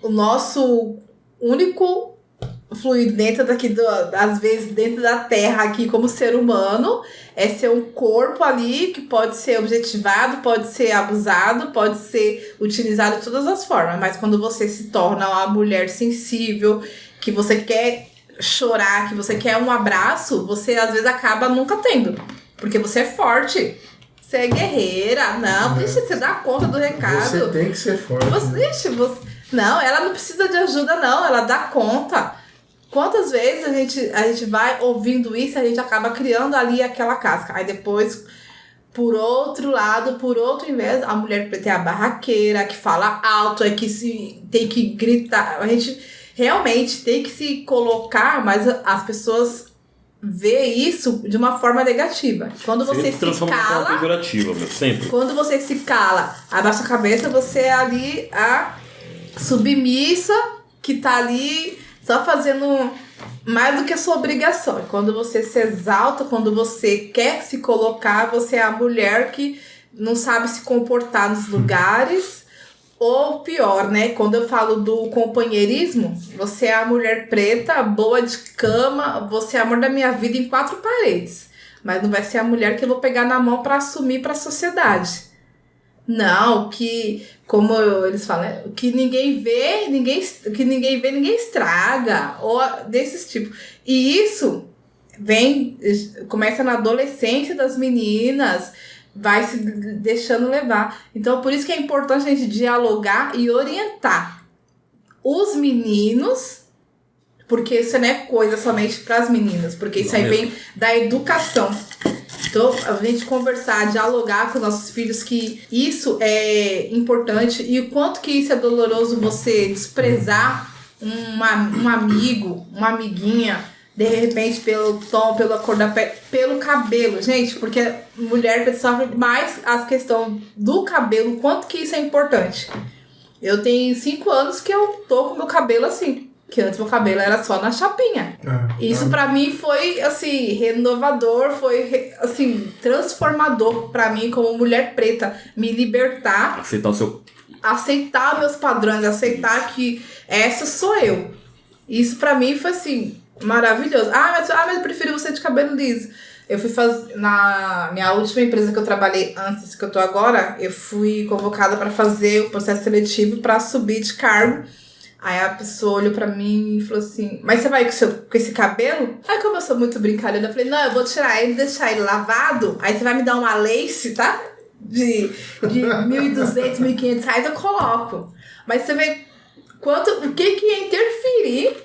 o nosso único fluido dentro às vezes dentro da terra aqui como ser humano, é ser um corpo ali que pode ser objetivado, pode ser abusado, pode ser utilizado de todas as formas. Mas quando você se torna uma mulher sensível, que você quer chorar, que você quer um abraço, você às vezes acaba nunca tendo. Porque você é forte, você é guerreira. Não, você dá conta do recado. Você tem que ser forte. Não, ela não precisa de ajuda, não. Ela dá conta. Quantas vezes a gente vai ouvindo isso e a gente acaba criando ali aquela casca. Aí depois, por outro lado, por outro invés, a mulher preta é a barraqueira, que fala alto, tem que gritar. A gente realmente tem que se colocar, mas as pessoas vê isso de uma forma negativa. Quando você se cala, sempre. Quando você se cala, abaixa a cabeça, você é ali a submissa que tá ali só fazendo mais do que a sua obrigação. Quando você se exalta, quando você quer se colocar, você é a mulher que não sabe se comportar nos lugares. Ou pior, né? Quando eu falo do companheirismo, você é a mulher preta, boa de cama, você é amor da minha vida em 4 paredes. mas não vai ser a mulher que eu vou pegar na mão pra assumir pra sociedade. Não, que, como eles falam, né? Que ninguém vê, ninguém estraga, ou desses tipos. E isso começa na adolescência das meninas, vai se deixando levar. Então, por isso que é importante a gente dialogar e orientar os meninos, porque isso não é coisa somente para as meninas, porque isso aí vem da educação. Então, a gente conversar, dialogar com nossos filhos que isso é importante e o quanto que isso é doloroso você desprezar um amigo, uma amiguinha, de repente pelo tom, pela cor da pele, pelo cabelo. Gente, porque mulher sofre mais a questão do cabelo, o quanto que isso é importante. Eu tenho 5 anos que eu tô com meu cabelo assim. Que antes meu cabelo era só na chapinha. Isso pra mim foi, assim, renovador, foi, assim, transformador pra mim como mulher preta. Me libertar. Aceitar meus padrões, aceitar que essa sou eu. Isso pra mim foi, assim, maravilhoso. Mas eu prefiro você de cabelo liso. Eu fui fazer, na minha última empresa que eu trabalhei antes que eu tô agora, eu fui convocada pra fazer o processo seletivo pra subir de cargo. Aí a pessoa olhou pra mim e falou assim, mas você vai com esse cabelo? Aí como eu sou muito brincalhona, eu falei, não, eu vou tirar ele, deixar ele lavado, aí você vai me dar uma lace, tá? De 1.200, 1.500 reais eu coloco. Mas você vê o que ia interferir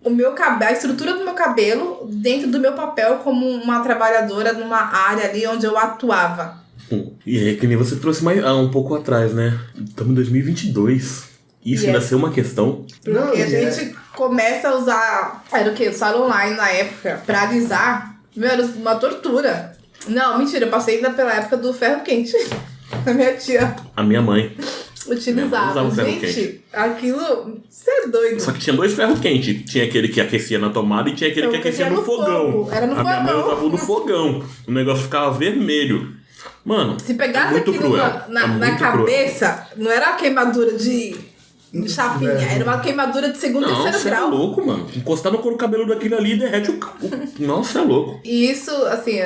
o meu cabelo, a estrutura do meu cabelo dentro do meu papel como uma trabalhadora numa área ali onde eu atuava. E é que nem você trouxe um pouco atrás, né? Estamos em 2022. Isso ainda ser uma questão. Porque a gente começa a usar... Era o quê? O salão online na época. Pra alisar. Meu, era uma tortura. Não, mentira. Eu passei ainda pela época do ferro quente. A minha tia. A minha mãe. Utilizava. Gente, aquilo... Você é doido. Só que tinha 2 ferros quentes. Tinha aquele que aquecia na tomada e tinha aquele que aquecia no fogão. Era no fogão. A minha mãe usava no fogão. O negócio ficava vermelho. Mano, se pegasse aquilo na cabeça, não era a queimadura de chapinha, era uma queimadura de segundo e terceiro grau. Você é louco, mano. Encostar no couro cabelo daquele ali derrete o... Nossa, é louco. E isso, assim,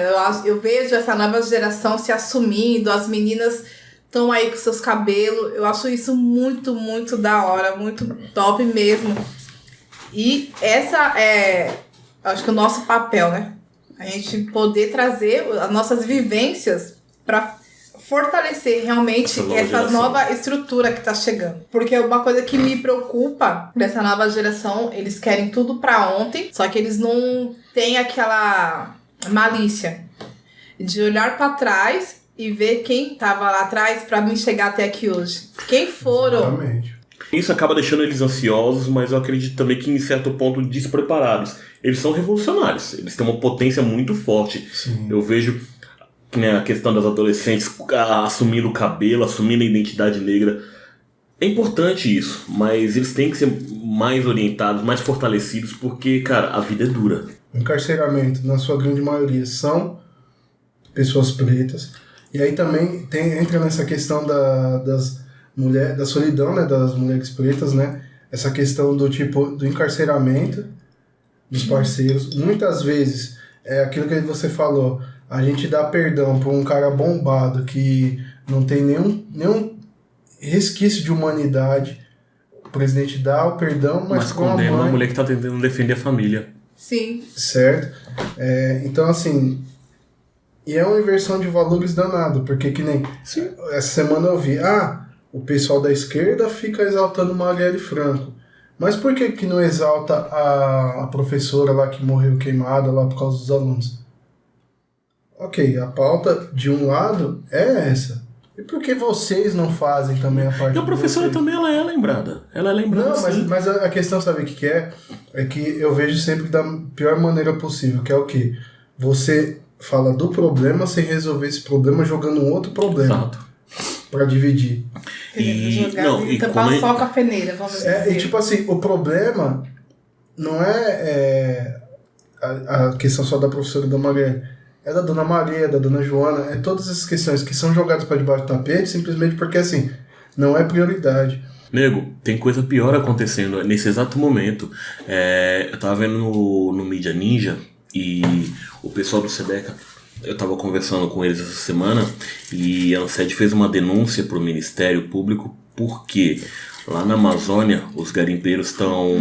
eu vejo essa nova geração se assumindo, as meninas estão aí com seus cabelos. Eu acho isso muito, muito da hora, muito top mesmo. E essa é, acho que o nosso papel, né? A gente poder trazer as nossas vivências para fortalecer realmente essa nova estrutura que tá chegando. Porque uma coisa que me preocupa dessa nova geração, eles querem tudo pra ontem, só que eles não têm aquela malícia de olhar pra trás e ver quem tava lá atrás pra mim chegar até aqui hoje. Quem foram? Exatamente. Isso acaba deixando eles ansiosos, mas eu acredito também que em certo ponto despreparados. Eles são revolucionários, eles têm uma potência muito forte. Sim. Eu vejo a questão das adolescentes assumindo o cabelo, assumindo a identidade negra. É importante isso, mas eles têm que ser mais orientados, mais fortalecidos, porque, cara, a vida é dura. O encarceramento, na sua grande maioria, são pessoas pretas. E aí também entra nessa questão da solidão, né, das mulheres pretas, né? Essa questão do encarceramento dos parceiros. Muitas vezes, é aquilo que você falou, a gente dá perdão por um cara bombado que não tem nenhum resquício de humanidade. O presidente dá o perdão, mas com condena uma mulher que tá tentando defender a família. Sim. Certo? Então, assim... E é uma inversão de valores danado, porque que nem... Sim. Essa semana eu vi... o pessoal da esquerda fica exaltando Marielle Franco. Mas por que não exalta a professora lá que morreu queimada lá por causa dos alunos? Ok, a pauta de um lado é essa. E por que vocês não fazem também a parte? E a professora também ela é lembrada. Ela é lembrada. Não, mas a questão, sabe o que é? É que eu vejo sempre da pior maneira possível, que é o quê? Você fala do problema sem resolver esse problema jogando um outro problema. Exato. Pra dividir. E tampar só com a peneira, vamos dizer. E tipo assim, o problema não é a questão só da professora da Marielle. É da Dona Maria, da Dona Joana, é todas essas questões que são jogadas para debaixo do tapete simplesmente porque, assim, não é prioridade. Nego, tem coisa pior acontecendo nesse exato momento. Eu tava vendo no Mídia Ninja e o pessoal do Sedeca Eu estava conversando com eles essa semana e a ANSED fez uma denúncia para o Ministério Público porque lá na Amazônia os garimpeiros estão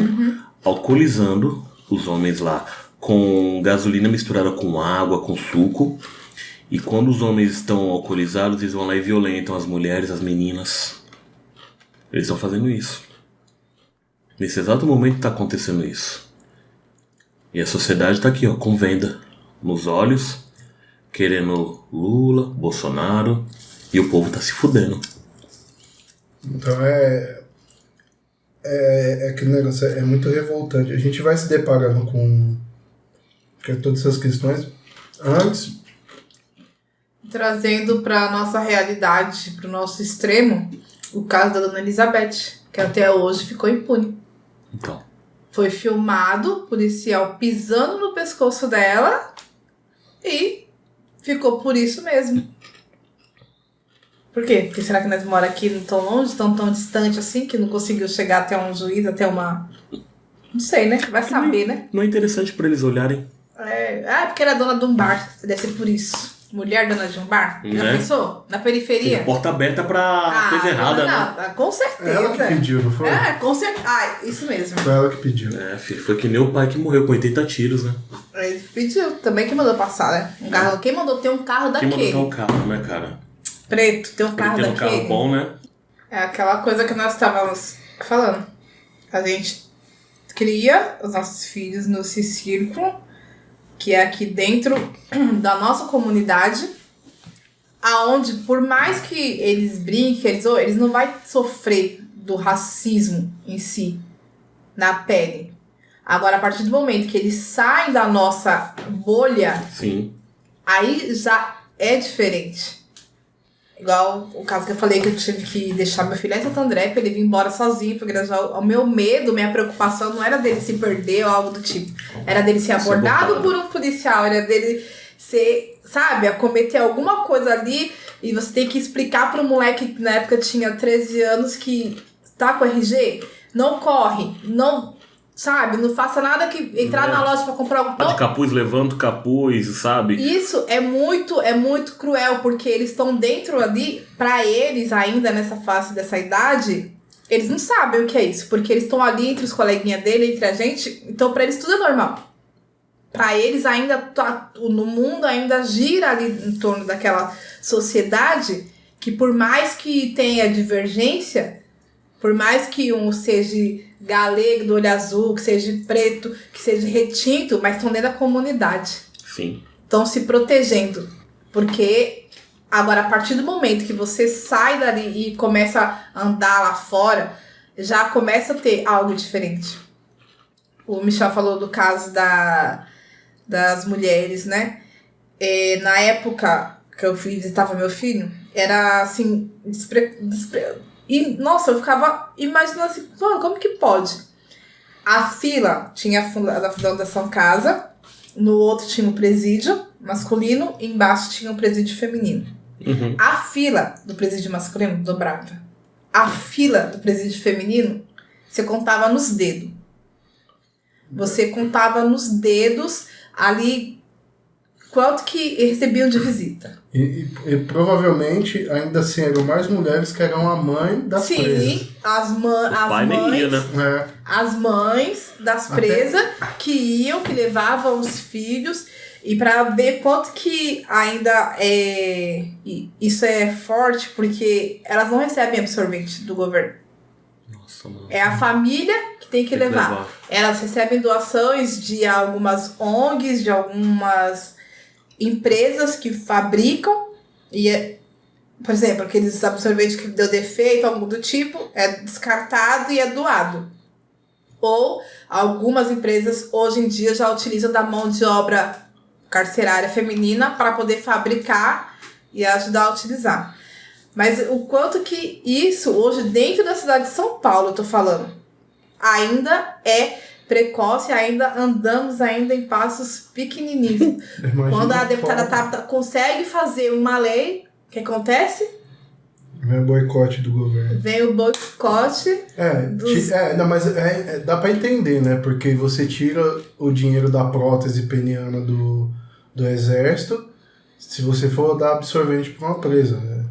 alcoolizando os homens lá com gasolina misturada com água, com suco. E quando os homens estão alcoolizados, eles vão lá e violentam as mulheres, as meninas. Eles estão fazendo isso. Nesse exato momento está acontecendo isso. E a sociedade está aqui, ó, com venda nos olhos, querendo Lula, Bolsonaro, e o povo tá se fudendo. Então é aquele negócio, é muito revoltante. A gente vai se deparando com todas essas questões antes. Trazendo para nossa realidade, para o nosso extremo, o caso da Dona Elizabeth, que até hoje ficou impune. Então. Foi filmado, policial pisando no pescoço dela e ficou por isso mesmo. Por quê? Porque será que nós moramos aqui não tão longe, tão distante assim, que não conseguiu chegar até um juiz, até uma... Não sei, né? Vai saber, né? Não é interessante pra eles olharem. Porque era dona de um bar, deve ser por isso. Mulher dona de um bar? Já pensou? Na periferia? Tem porta aberta pra coisa errada, né? Com certeza. Ela que pediu, não foi? Com certeza. Isso mesmo. Foi ela que pediu. Filho, foi que nem o pai que morreu com 80 tiros, né? Ele pediu. Também que mandou passar, né? Um carro. Quem mandou ter um carro daquele? Quem mandou ter um carro, né, cara? Preto, ter um carro daquele. Ter um carro bom, né? É aquela coisa que nós estávamos falando. A gente cria os nossos filhos nesse círculo, que é aqui dentro da nossa comunidade, aonde por mais que eles brinquem, eles não vão sofrer do racismo em si, na pele. Agora, a partir do momento que eles saem da nossa bolha, sim, aí já é diferente. Igual o caso que eu falei que eu tive que deixar meu filho em Santo André pra ele vir embora sozinho, porque o meu medo, minha preocupação não era dele se perder ou algo do tipo. Era dele ser abordado por um policial, era dele ser, sabe, acometer alguma coisa ali e você tem que explicar para um moleque que na época tinha 13 anos que tá com RG, não corre, não... Sabe? Não faça nada que entrar na loja pra comprar algo. Tá de capuz, levanta o capuz, sabe? Isso é muito cruel, porque eles estão dentro ali, pra eles ainda nessa fase dessa idade, eles não sabem o que é isso, porque eles estão ali entre os coleguinhas dele, entre a gente, então pra eles tudo é normal. Pra eles ainda, no mundo ainda gira ali em torno daquela sociedade que por mais que tenha divergência, por mais que um seja galego do olho azul, que seja preto, que seja retinto, mas estão dentro da comunidade. Sim. Estão se protegendo. Porque agora, a partir do momento que você sai dali e começa a andar lá fora, já começa a ter algo diferente. O Michel falou do caso das mulheres, né? Na época que eu fui visitar meu filho, era assim... E, nossa, eu ficava imaginando assim, como que pode? A fila tinha a Fundação Casa, no outro tinha o presídio masculino, e embaixo tinha o presídio feminino. Uhum. A fila do presídio masculino dobrava. A fila do presídio feminino, você contava nos dedos. Você contava nos dedos ali quanto que recebiam de visita. E provavelmente ainda assim eram mais mulheres que eram a mãe das presas. Sim, as mães, né? As mães das presas que levavam os filhos, e para ver quanto que ainda isso é forte, porque elas não recebem absorvente do governo. Nossa, mano. É a família que tem que levar. Elas recebem doações de algumas ONGs, de algumas empresas que fabricam, por exemplo, aqueles absorventes que deu defeito, algo do tipo, é descartado e é doado. Ou algumas empresas hoje em dia já utilizam da mão de obra carcerária feminina para poder fabricar e ajudar a utilizar. Mas o quanto que isso hoje dentro da cidade de São Paulo, eu tô falando, ainda é precoce, ainda andamos ainda em passos pequenininhos. Quando a deputada Tabata consegue fazer uma lei, o que acontece? Vem o boicote do governo. Vem o boicote. Não, mas dá pra entender, né? Porque você tira o dinheiro da prótese peniana do exército, se você for dar absorvente para uma presa, né?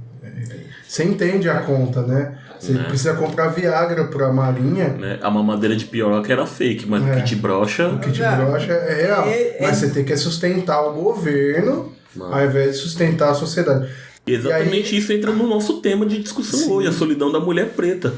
Você entende a conta, né? Você precisa comprar Viagra pra Marinha. Né? A mamadeira de piroca era fake, mas o kit brocha... O kit brocha é real. Mas você tem que sustentar o governo ao invés de sustentar a sociedade. Exatamente, isso entra no nosso tema de discussão hoje, a solidão da mulher preta.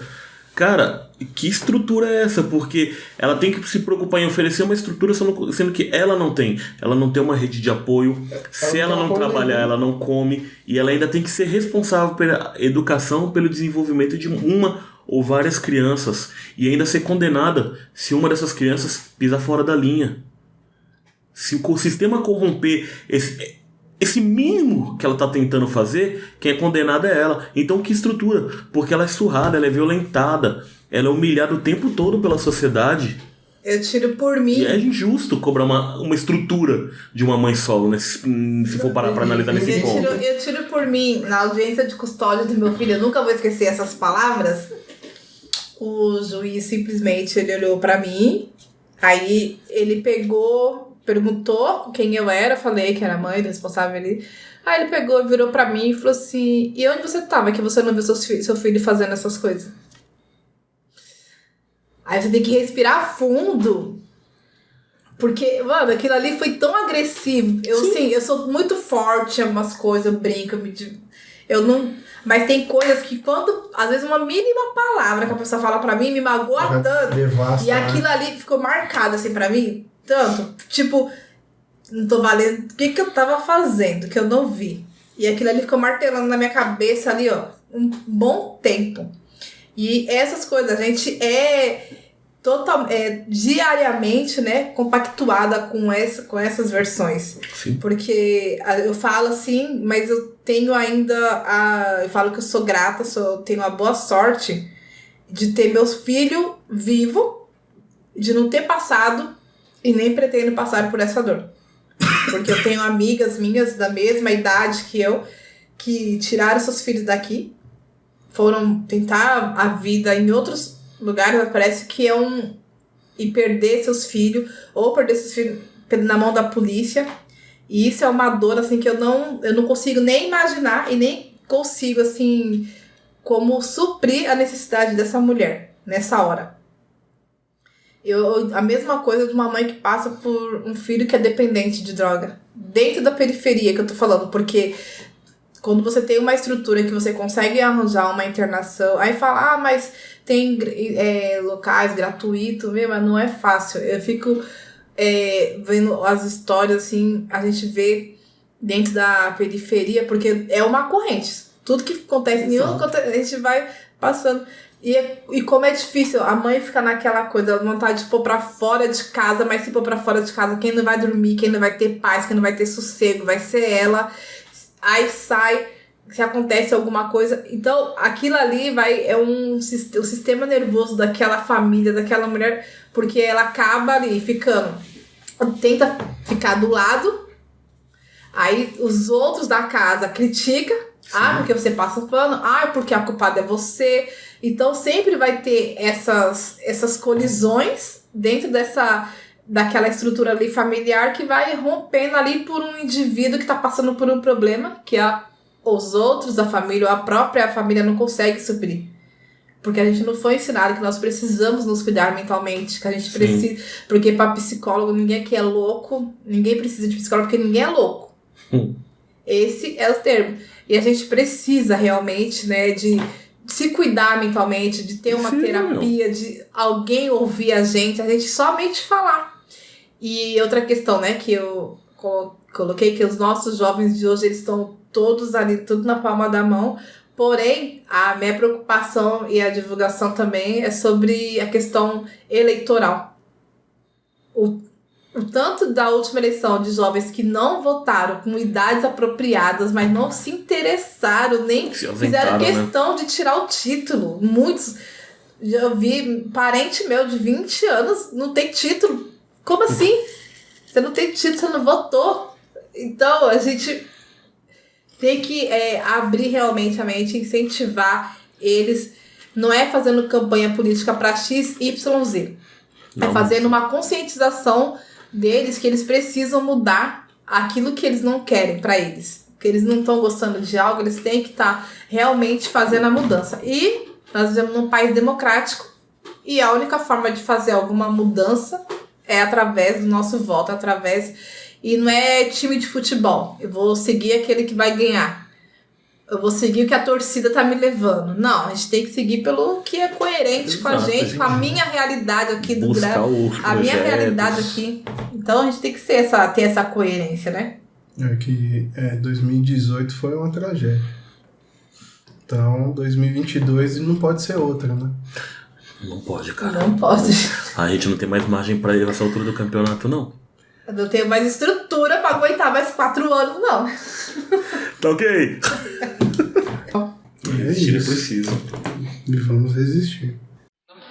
Cara, que estrutura é essa? Porque ela tem que se preocupar em oferecer uma estrutura, sendo que ela não tem. Ela não tem uma rede de apoio. Se ela não trabalhar, ela não come. E ela ainda tem que ser responsável pela educação, pelo desenvolvimento de uma ou várias crianças. E ainda ser condenada se uma dessas crianças pisar fora da linha. Se o sistema corromper esse mínimo que ela tá tentando fazer, quem é condenada é ela. Então que estrutura? Porque ela é surrada, ela é violentada, ela é humilhada o tempo todo pela sociedade. Eu tiro por mim. E é injusto cobrar uma estrutura de uma mãe solo, né? Se for parar pra analisar nesse ponto. Eu tiro por mim, na audiência de custódia do meu filho, eu nunca vou esquecer essas palavras. O juiz simplesmente, ele olhou pra mim, aí ele perguntou quem eu era, falei que era a mãe, responsável ali. Aí ele pegou, virou pra mim e falou assim: e onde você tava que você não viu seu filho fazendo essas coisas? Aí você tem que respirar fundo. Porque, mano, aquilo ali foi tão agressivo. Eu sou muito forte em algumas coisas, eu brinco, eu não... Mas tem coisas que quando, às vezes, uma mínima palavra que a pessoa fala pra mim me magoa tanto. Devasta, e aquilo ali ficou marcado, assim, pra mim. Tanto, tipo, não tô valendo o que eu tava fazendo, que eu não vi. E aquilo ali ficou martelando na minha cabeça ali, ó, um bom tempo. E essas coisas, a gente diariamente, né, compactuada com essas versões. Sim. Porque eu falo assim, mas eu tenho ainda eu falo que eu sou grata, tenho a boa sorte de ter meus filhos vivos, de não ter passado e nem pretendo passar por essa dor. Porque eu tenho amigas minhas da mesma idade que eu, que tiraram seus filhos daqui, foram tentar a vida em outros lugares, mas parece que e perder seus filhos, ou perder seus filhos na mão da polícia. E isso é uma dor, assim, que eu não consigo nem imaginar e nem consigo, assim, como suprir a necessidade dessa mulher nessa hora. A mesma coisa de uma mãe que passa por um filho que é dependente de droga. Dentro da periferia que eu tô falando, porque quando você tem uma estrutura que você consegue arranjar uma internação, aí fala, mas tem locais gratuitos, mas não é fácil. Eu fico vendo as histórias, assim, a gente vê dentro da periferia, porque é uma corrente. Tudo que acontece, a gente vai passando. E como é difícil, a mãe fica naquela coisa, vontade de pôr pra fora de casa, mas se pôr pra fora de casa, quem não vai dormir, quem não vai ter paz, quem não vai ter sossego, vai ser ela. Aí sai, se acontece alguma coisa. Então, aquilo ali o sistema nervoso daquela família, daquela mulher, porque ela acaba ali tenta ficar do lado, aí os outros da casa criticam, porque você passa pano, porque a culpada é você. Então sempre vai ter essas colisões dentro daquela estrutura ali familiar que vai rompendo ali por um indivíduo que está passando por um problema que os outros da família ou a própria família não consegue suprir. Porque a gente não foi ensinado que nós precisamos nos cuidar mentalmente, que a gente precisa... Porque para psicólogo ninguém aqui é louco, ninguém precisa de psicólogo porque ninguém é louco. Esse é o termo. E a gente precisa realmente, né, de se cuidar mentalmente, de ter uma terapia, de alguém ouvir a gente somente falar. E outra questão, né, que eu coloquei, que os nossos jovens de hoje, eles estão todos ali, tudo na palma da mão, porém, a minha preocupação e a divulgação também é sobre a questão eleitoral. O tanto da última eleição de jovens que não votaram com idades apropriadas, mas não se interessaram, nem fizeram questão de tirar o título. Muitos, eu vi parente meu de 20 anos, não tem título. Como assim? Você não tem título, você não votou. Então, a gente tem que abrir realmente a mente, incentivar eles. Não é fazendo campanha política para X, Y, Z. É fazendo uma conscientização deles que eles precisam mudar aquilo que eles não querem pra eles. Que eles não estão gostando de algo, eles têm que estar realmente fazendo a mudança. E nós vivemos num país democrático e a única forma de fazer alguma mudança é através do nosso voto, e não é time de futebol. Eu vou seguir aquele que vai ganhar. Eu vou seguir o que a torcida tá me levando. Não, a gente tem que seguir pelo que é coerente com a gente, com a minha realidade aqui do Brasil. A minha realidade aqui. Então a gente tem que ter essa coerência, né? 2018 foi uma tragédia. Então, 2022 não pode ser outra, né? Não pode, cara. Não pode. A gente não tem mais margem pra ir nessa altura do campeonato, não. Eu não tenho mais estrutura pra aguentar mais 4 anos, não. Tá ok? Resistir é preciso. E vamos resistir.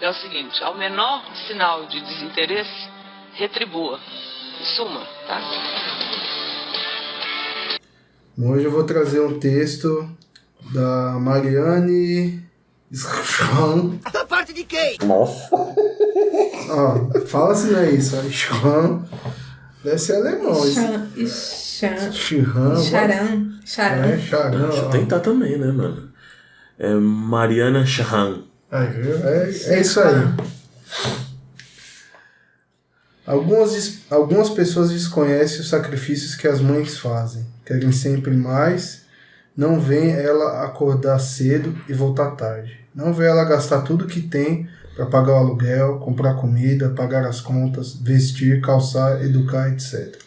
É o seguinte, ao menor sinal de desinteresse, retribua. Suma, tá? Hoje eu vou trazer um texto da Marianne Schramm. Da parte de quem? Nossa. Ó, fala se não é isso. Schramm. Deve ser alemão. Charan. Deixa eu tentar também, né, mano? É Mariana Schramm. É isso aí. Algumas pessoas desconhecem os sacrifícios que as mães fazem. Querem sempre mais. Não veem ela acordar cedo e voltar tarde. Não vê ela gastar tudo que tem para pagar o aluguel, comprar comida, pagar as contas, vestir, calçar, educar, etc.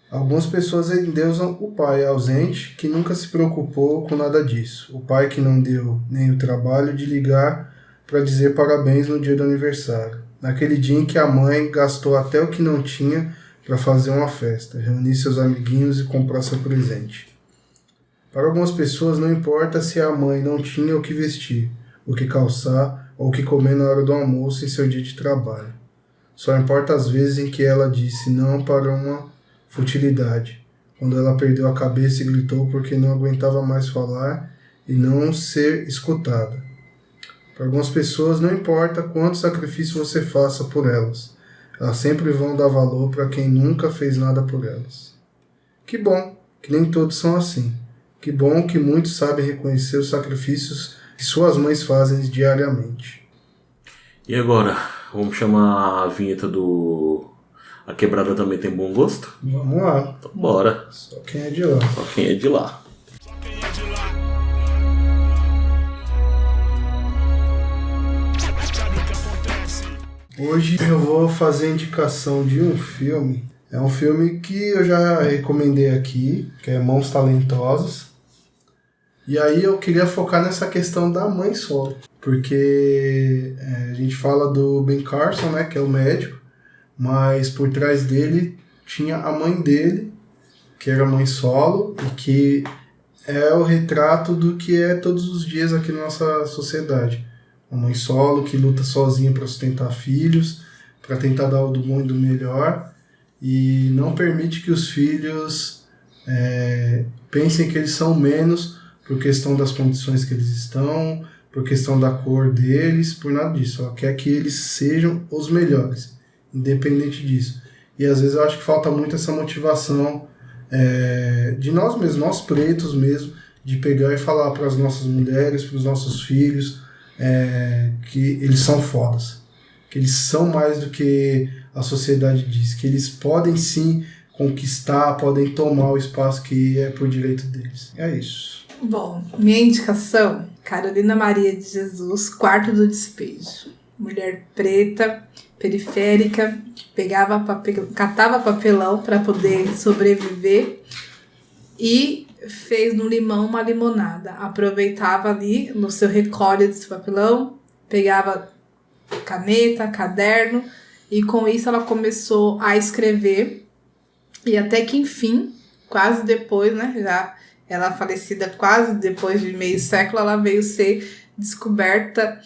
Algumas pessoas endeusam o pai ausente que nunca se preocupou com nada disso. O pai que não deu nem o trabalho de ligar para dizer parabéns no dia do aniversário. Naquele dia em que a mãe gastou até o que não tinha para fazer uma festa, reunir seus amiguinhos e comprar seu presente. Para algumas pessoas não importa se a mãe não tinha o que vestir, o que calçar ou o que comer na hora do almoço em seu dia de trabalho. Só importa as vezes em que ela disse não para uma futilidade, quando ela perdeu a cabeça e gritou porque não aguentava mais falar e não ser escutada. Para algumas pessoas não importa quanto sacrifício você faça por elas, elas sempre vão dar valor para quem nunca fez nada por elas. Que bom que nem todos são assim. Que bom que muitos sabem reconhecer os sacrifícios que suas mães fazem diariamente. E agora, vamos chamar a vinheta do A Quebrada Também Tem Bom Gosto? Vamos lá. Então bora. Só quem é de lá. Só quem é de lá. Hoje eu vou fazer a indicação de um filme. É um filme que eu já recomendei aqui, que é Mãos Talentosas. E aí eu queria focar nessa questão da mãe solo. Porque a gente fala do Ben Carson, né, que é o médico, mas por trás dele tinha a mãe dele, que era mãe solo, e que é o retrato do que é todos os dias aqui na nossa sociedade. Uma mãe solo que luta sozinha para sustentar filhos, para tentar dar o do bom e do melhor, e não permite que os filhos pensem que eles são menos por questão das condições que eles estão, por questão da cor deles, por nada disso. Ela quer que eles sejam os melhores, independente disso. E às vezes eu acho que falta muito essa motivação de nós mesmos, nós pretos mesmo, de pegar e falar para as nossas mulheres, para os nossos filhos, que eles são fodas, que eles são mais do que a sociedade diz, que eles podem sim conquistar, podem tomar o espaço que é por direito deles. É isso. Bom, minha indicação, Carolina Maria de Jesus, Quarto do Despejo. Mulher preta, periférica, catava papelão para poder sobreviver e fez no limão uma limonada. Aproveitava ali no seu recolhe desse papelão, pegava caneta, caderno, e com isso ela começou a escrever, e até que enfim, quase depois, né, já ela falecida quase depois de meio século, ela veio ser descoberta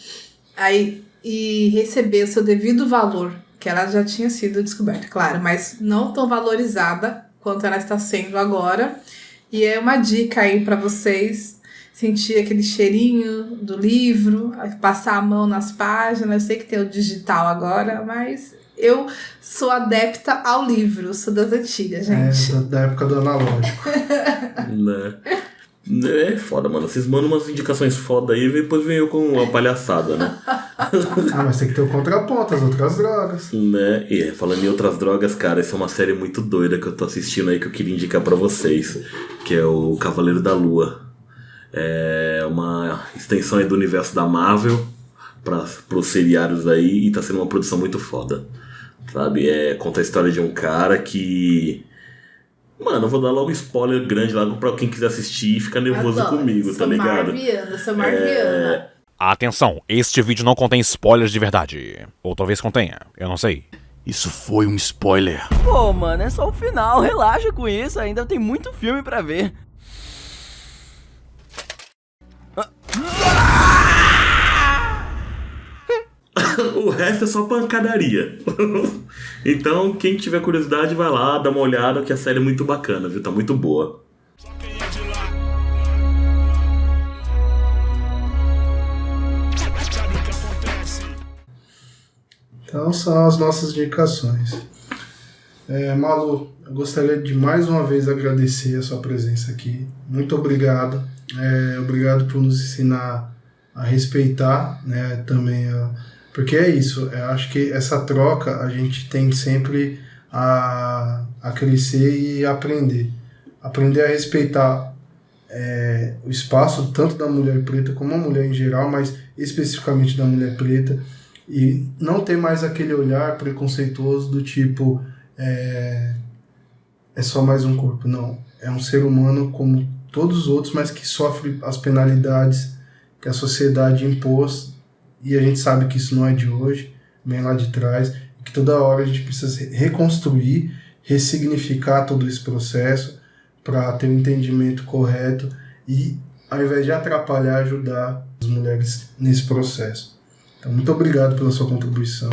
aí e receber o seu devido valor, que ela já tinha sido descoberta, claro, mas não tão valorizada quanto ela está sendo agora. E é uma dica aí para vocês sentir aquele cheirinho do livro, passar a mão nas páginas. Eu sei que tem o digital agora, mas Eu sou adepta ao livro, sou das antigas, gente. Da época do analógico. Né? É foda, mano. Vocês mandam umas indicações foda aí e depois vem eu com uma palhaçada, né? Mas tem que ter o contraponto, as outras drogas. Né? E falando em outras drogas, cara, essa é uma série muito doida que eu tô assistindo aí que eu queria indicar pra vocês, que é o Cavaleiro da Lua. É uma extensão aí do universo da Marvel pros seriados aí, e tá sendo uma produção muito foda, sabe? Conta a história de um cara que... Mano, eu vou dar logo um spoiler grande lá pra quem quiser assistir e ficar nervoso comigo, tá ligado? Sou marviana. Atenção, este vídeo não contém spoilers de verdade. Ou talvez contenha, eu não sei. Isso foi um spoiler. Pô, mano, é só o final, relaxa com isso, ainda tem muito filme pra ver. O resto é só pancadaria. Então, quem tiver curiosidade, vai lá, dá uma olhada, que a série é muito bacana, viu? Tá muito boa. Então são as nossas indicações. Malu, eu gostaria de mais uma vez agradecer a sua presença aqui. Muito obrigado. Obrigado por nos ensinar a respeitar, né, também porque é isso, eu acho que essa troca a gente tem sempre a crescer e aprender a respeitar o espaço tanto da mulher preta como a mulher em geral, mas especificamente da mulher preta, e não ter mais aquele olhar preconceituoso do tipo é só mais um corpo. Não, é um ser humano como todos os outros, mas que sofre as penalidades que a sociedade impôs, e a gente sabe que isso não é de hoje, vem lá de trás, e que toda hora a gente precisa reconstruir, ressignificar todo esse processo para ter um entendimento correto e, ao invés de atrapalhar, ajudar as mulheres nesse processo. Então, muito obrigado pela sua contribuição.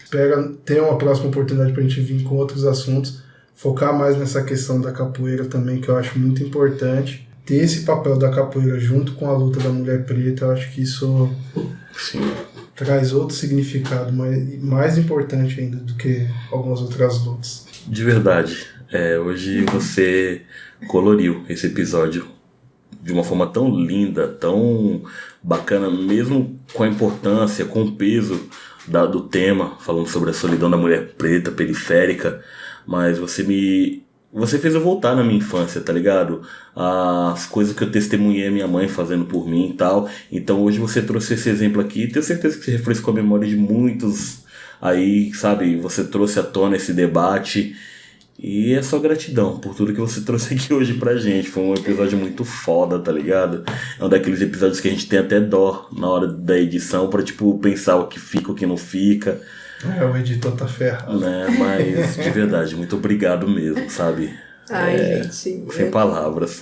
Espero ter uma próxima oportunidade para a gente vir com outros assuntos, focar mais nessa questão da capoeira também, que eu acho muito importante. Ter esse papel da capoeira junto com a luta da mulher preta, eu acho que isso traz outro significado, mais importante ainda do que algumas outras lutas. De verdade, hoje você coloriu esse episódio de uma forma tão linda, tão bacana, mesmo com a importância, com o peso do tema, falando sobre a solidão da mulher preta, periférica, mas você fez eu voltar na minha infância, tá ligado? As coisas que eu testemunhei a minha mãe fazendo por mim e tal. Então hoje você trouxe esse exemplo aqui. Tenho certeza que você refrescou a memória de muitos aí, sabe? Você trouxe à tona esse debate. E é só gratidão por tudo que você trouxe aqui hoje pra gente. Foi um episódio muito foda, tá ligado? É um daqueles episódios que a gente tem até dó na hora da edição pra, tipo, pensar o que fica, o que não fica. O editor tá ferrado. Né? Mas, de verdade, muito obrigado mesmo, sabe? Ai, gente. Sem palavras.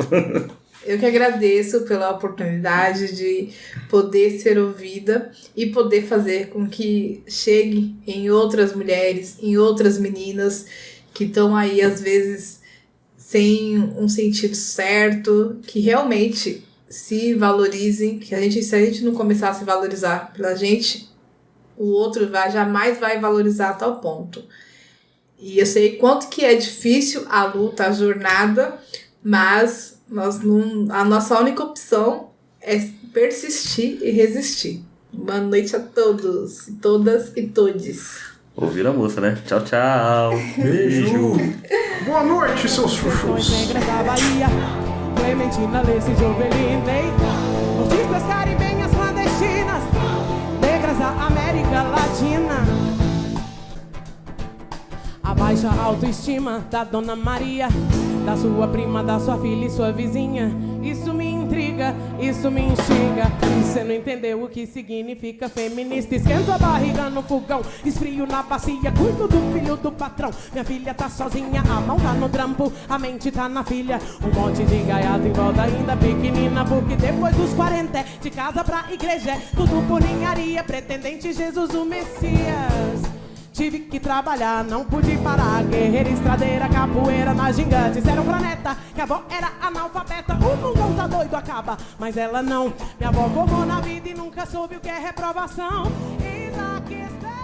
Eu que agradeço pela oportunidade de poder ser ouvida e poder fazer com que chegue em outras mulheres, em outras meninas que estão aí, às vezes, sem um sentido certo, que realmente se valorizem, que se a gente não começar a se valorizar pela gente, o outro jamais vai valorizar a tal ponto. E eu sei quanto que é difícil a luta, a jornada, mas a nossa única opção é persistir e resistir. Boa noite a todos, todas e todes. Ouviram a moça, né? Tchau, tchau. Beijo. Boa noite, seus chuchus. Negras da Bahia, Clementina, Lesse, Jovelina, artistas caribenhas clandestinas, negras da América Latina. A baixa autoestima da Dona Maria, da sua prima, da sua filha e sua vizinha. Isso me intriga, isso me instiga. Você não entendeu o que significa feminista. Esquento a barriga no fogão, esfrio na bacia, cuido do filho do patrão. Minha filha tá sozinha, a mão tá no trampo, a mente tá na filha. Um monte de gaiato em volta ainda pequenina, porque depois dos 40 de casa pra igreja, tudo por ninharia, pretendente Jesus o Messias. Tive que trabalhar, não pude parar. Guerreira, estradeira, capoeira na gigante. Era um planeta, que a avó era analfabeta. O mundão tá doido, acaba, mas ela não. Minha avó formou na vida e nunca soube o que é reprovação. Eis a questão.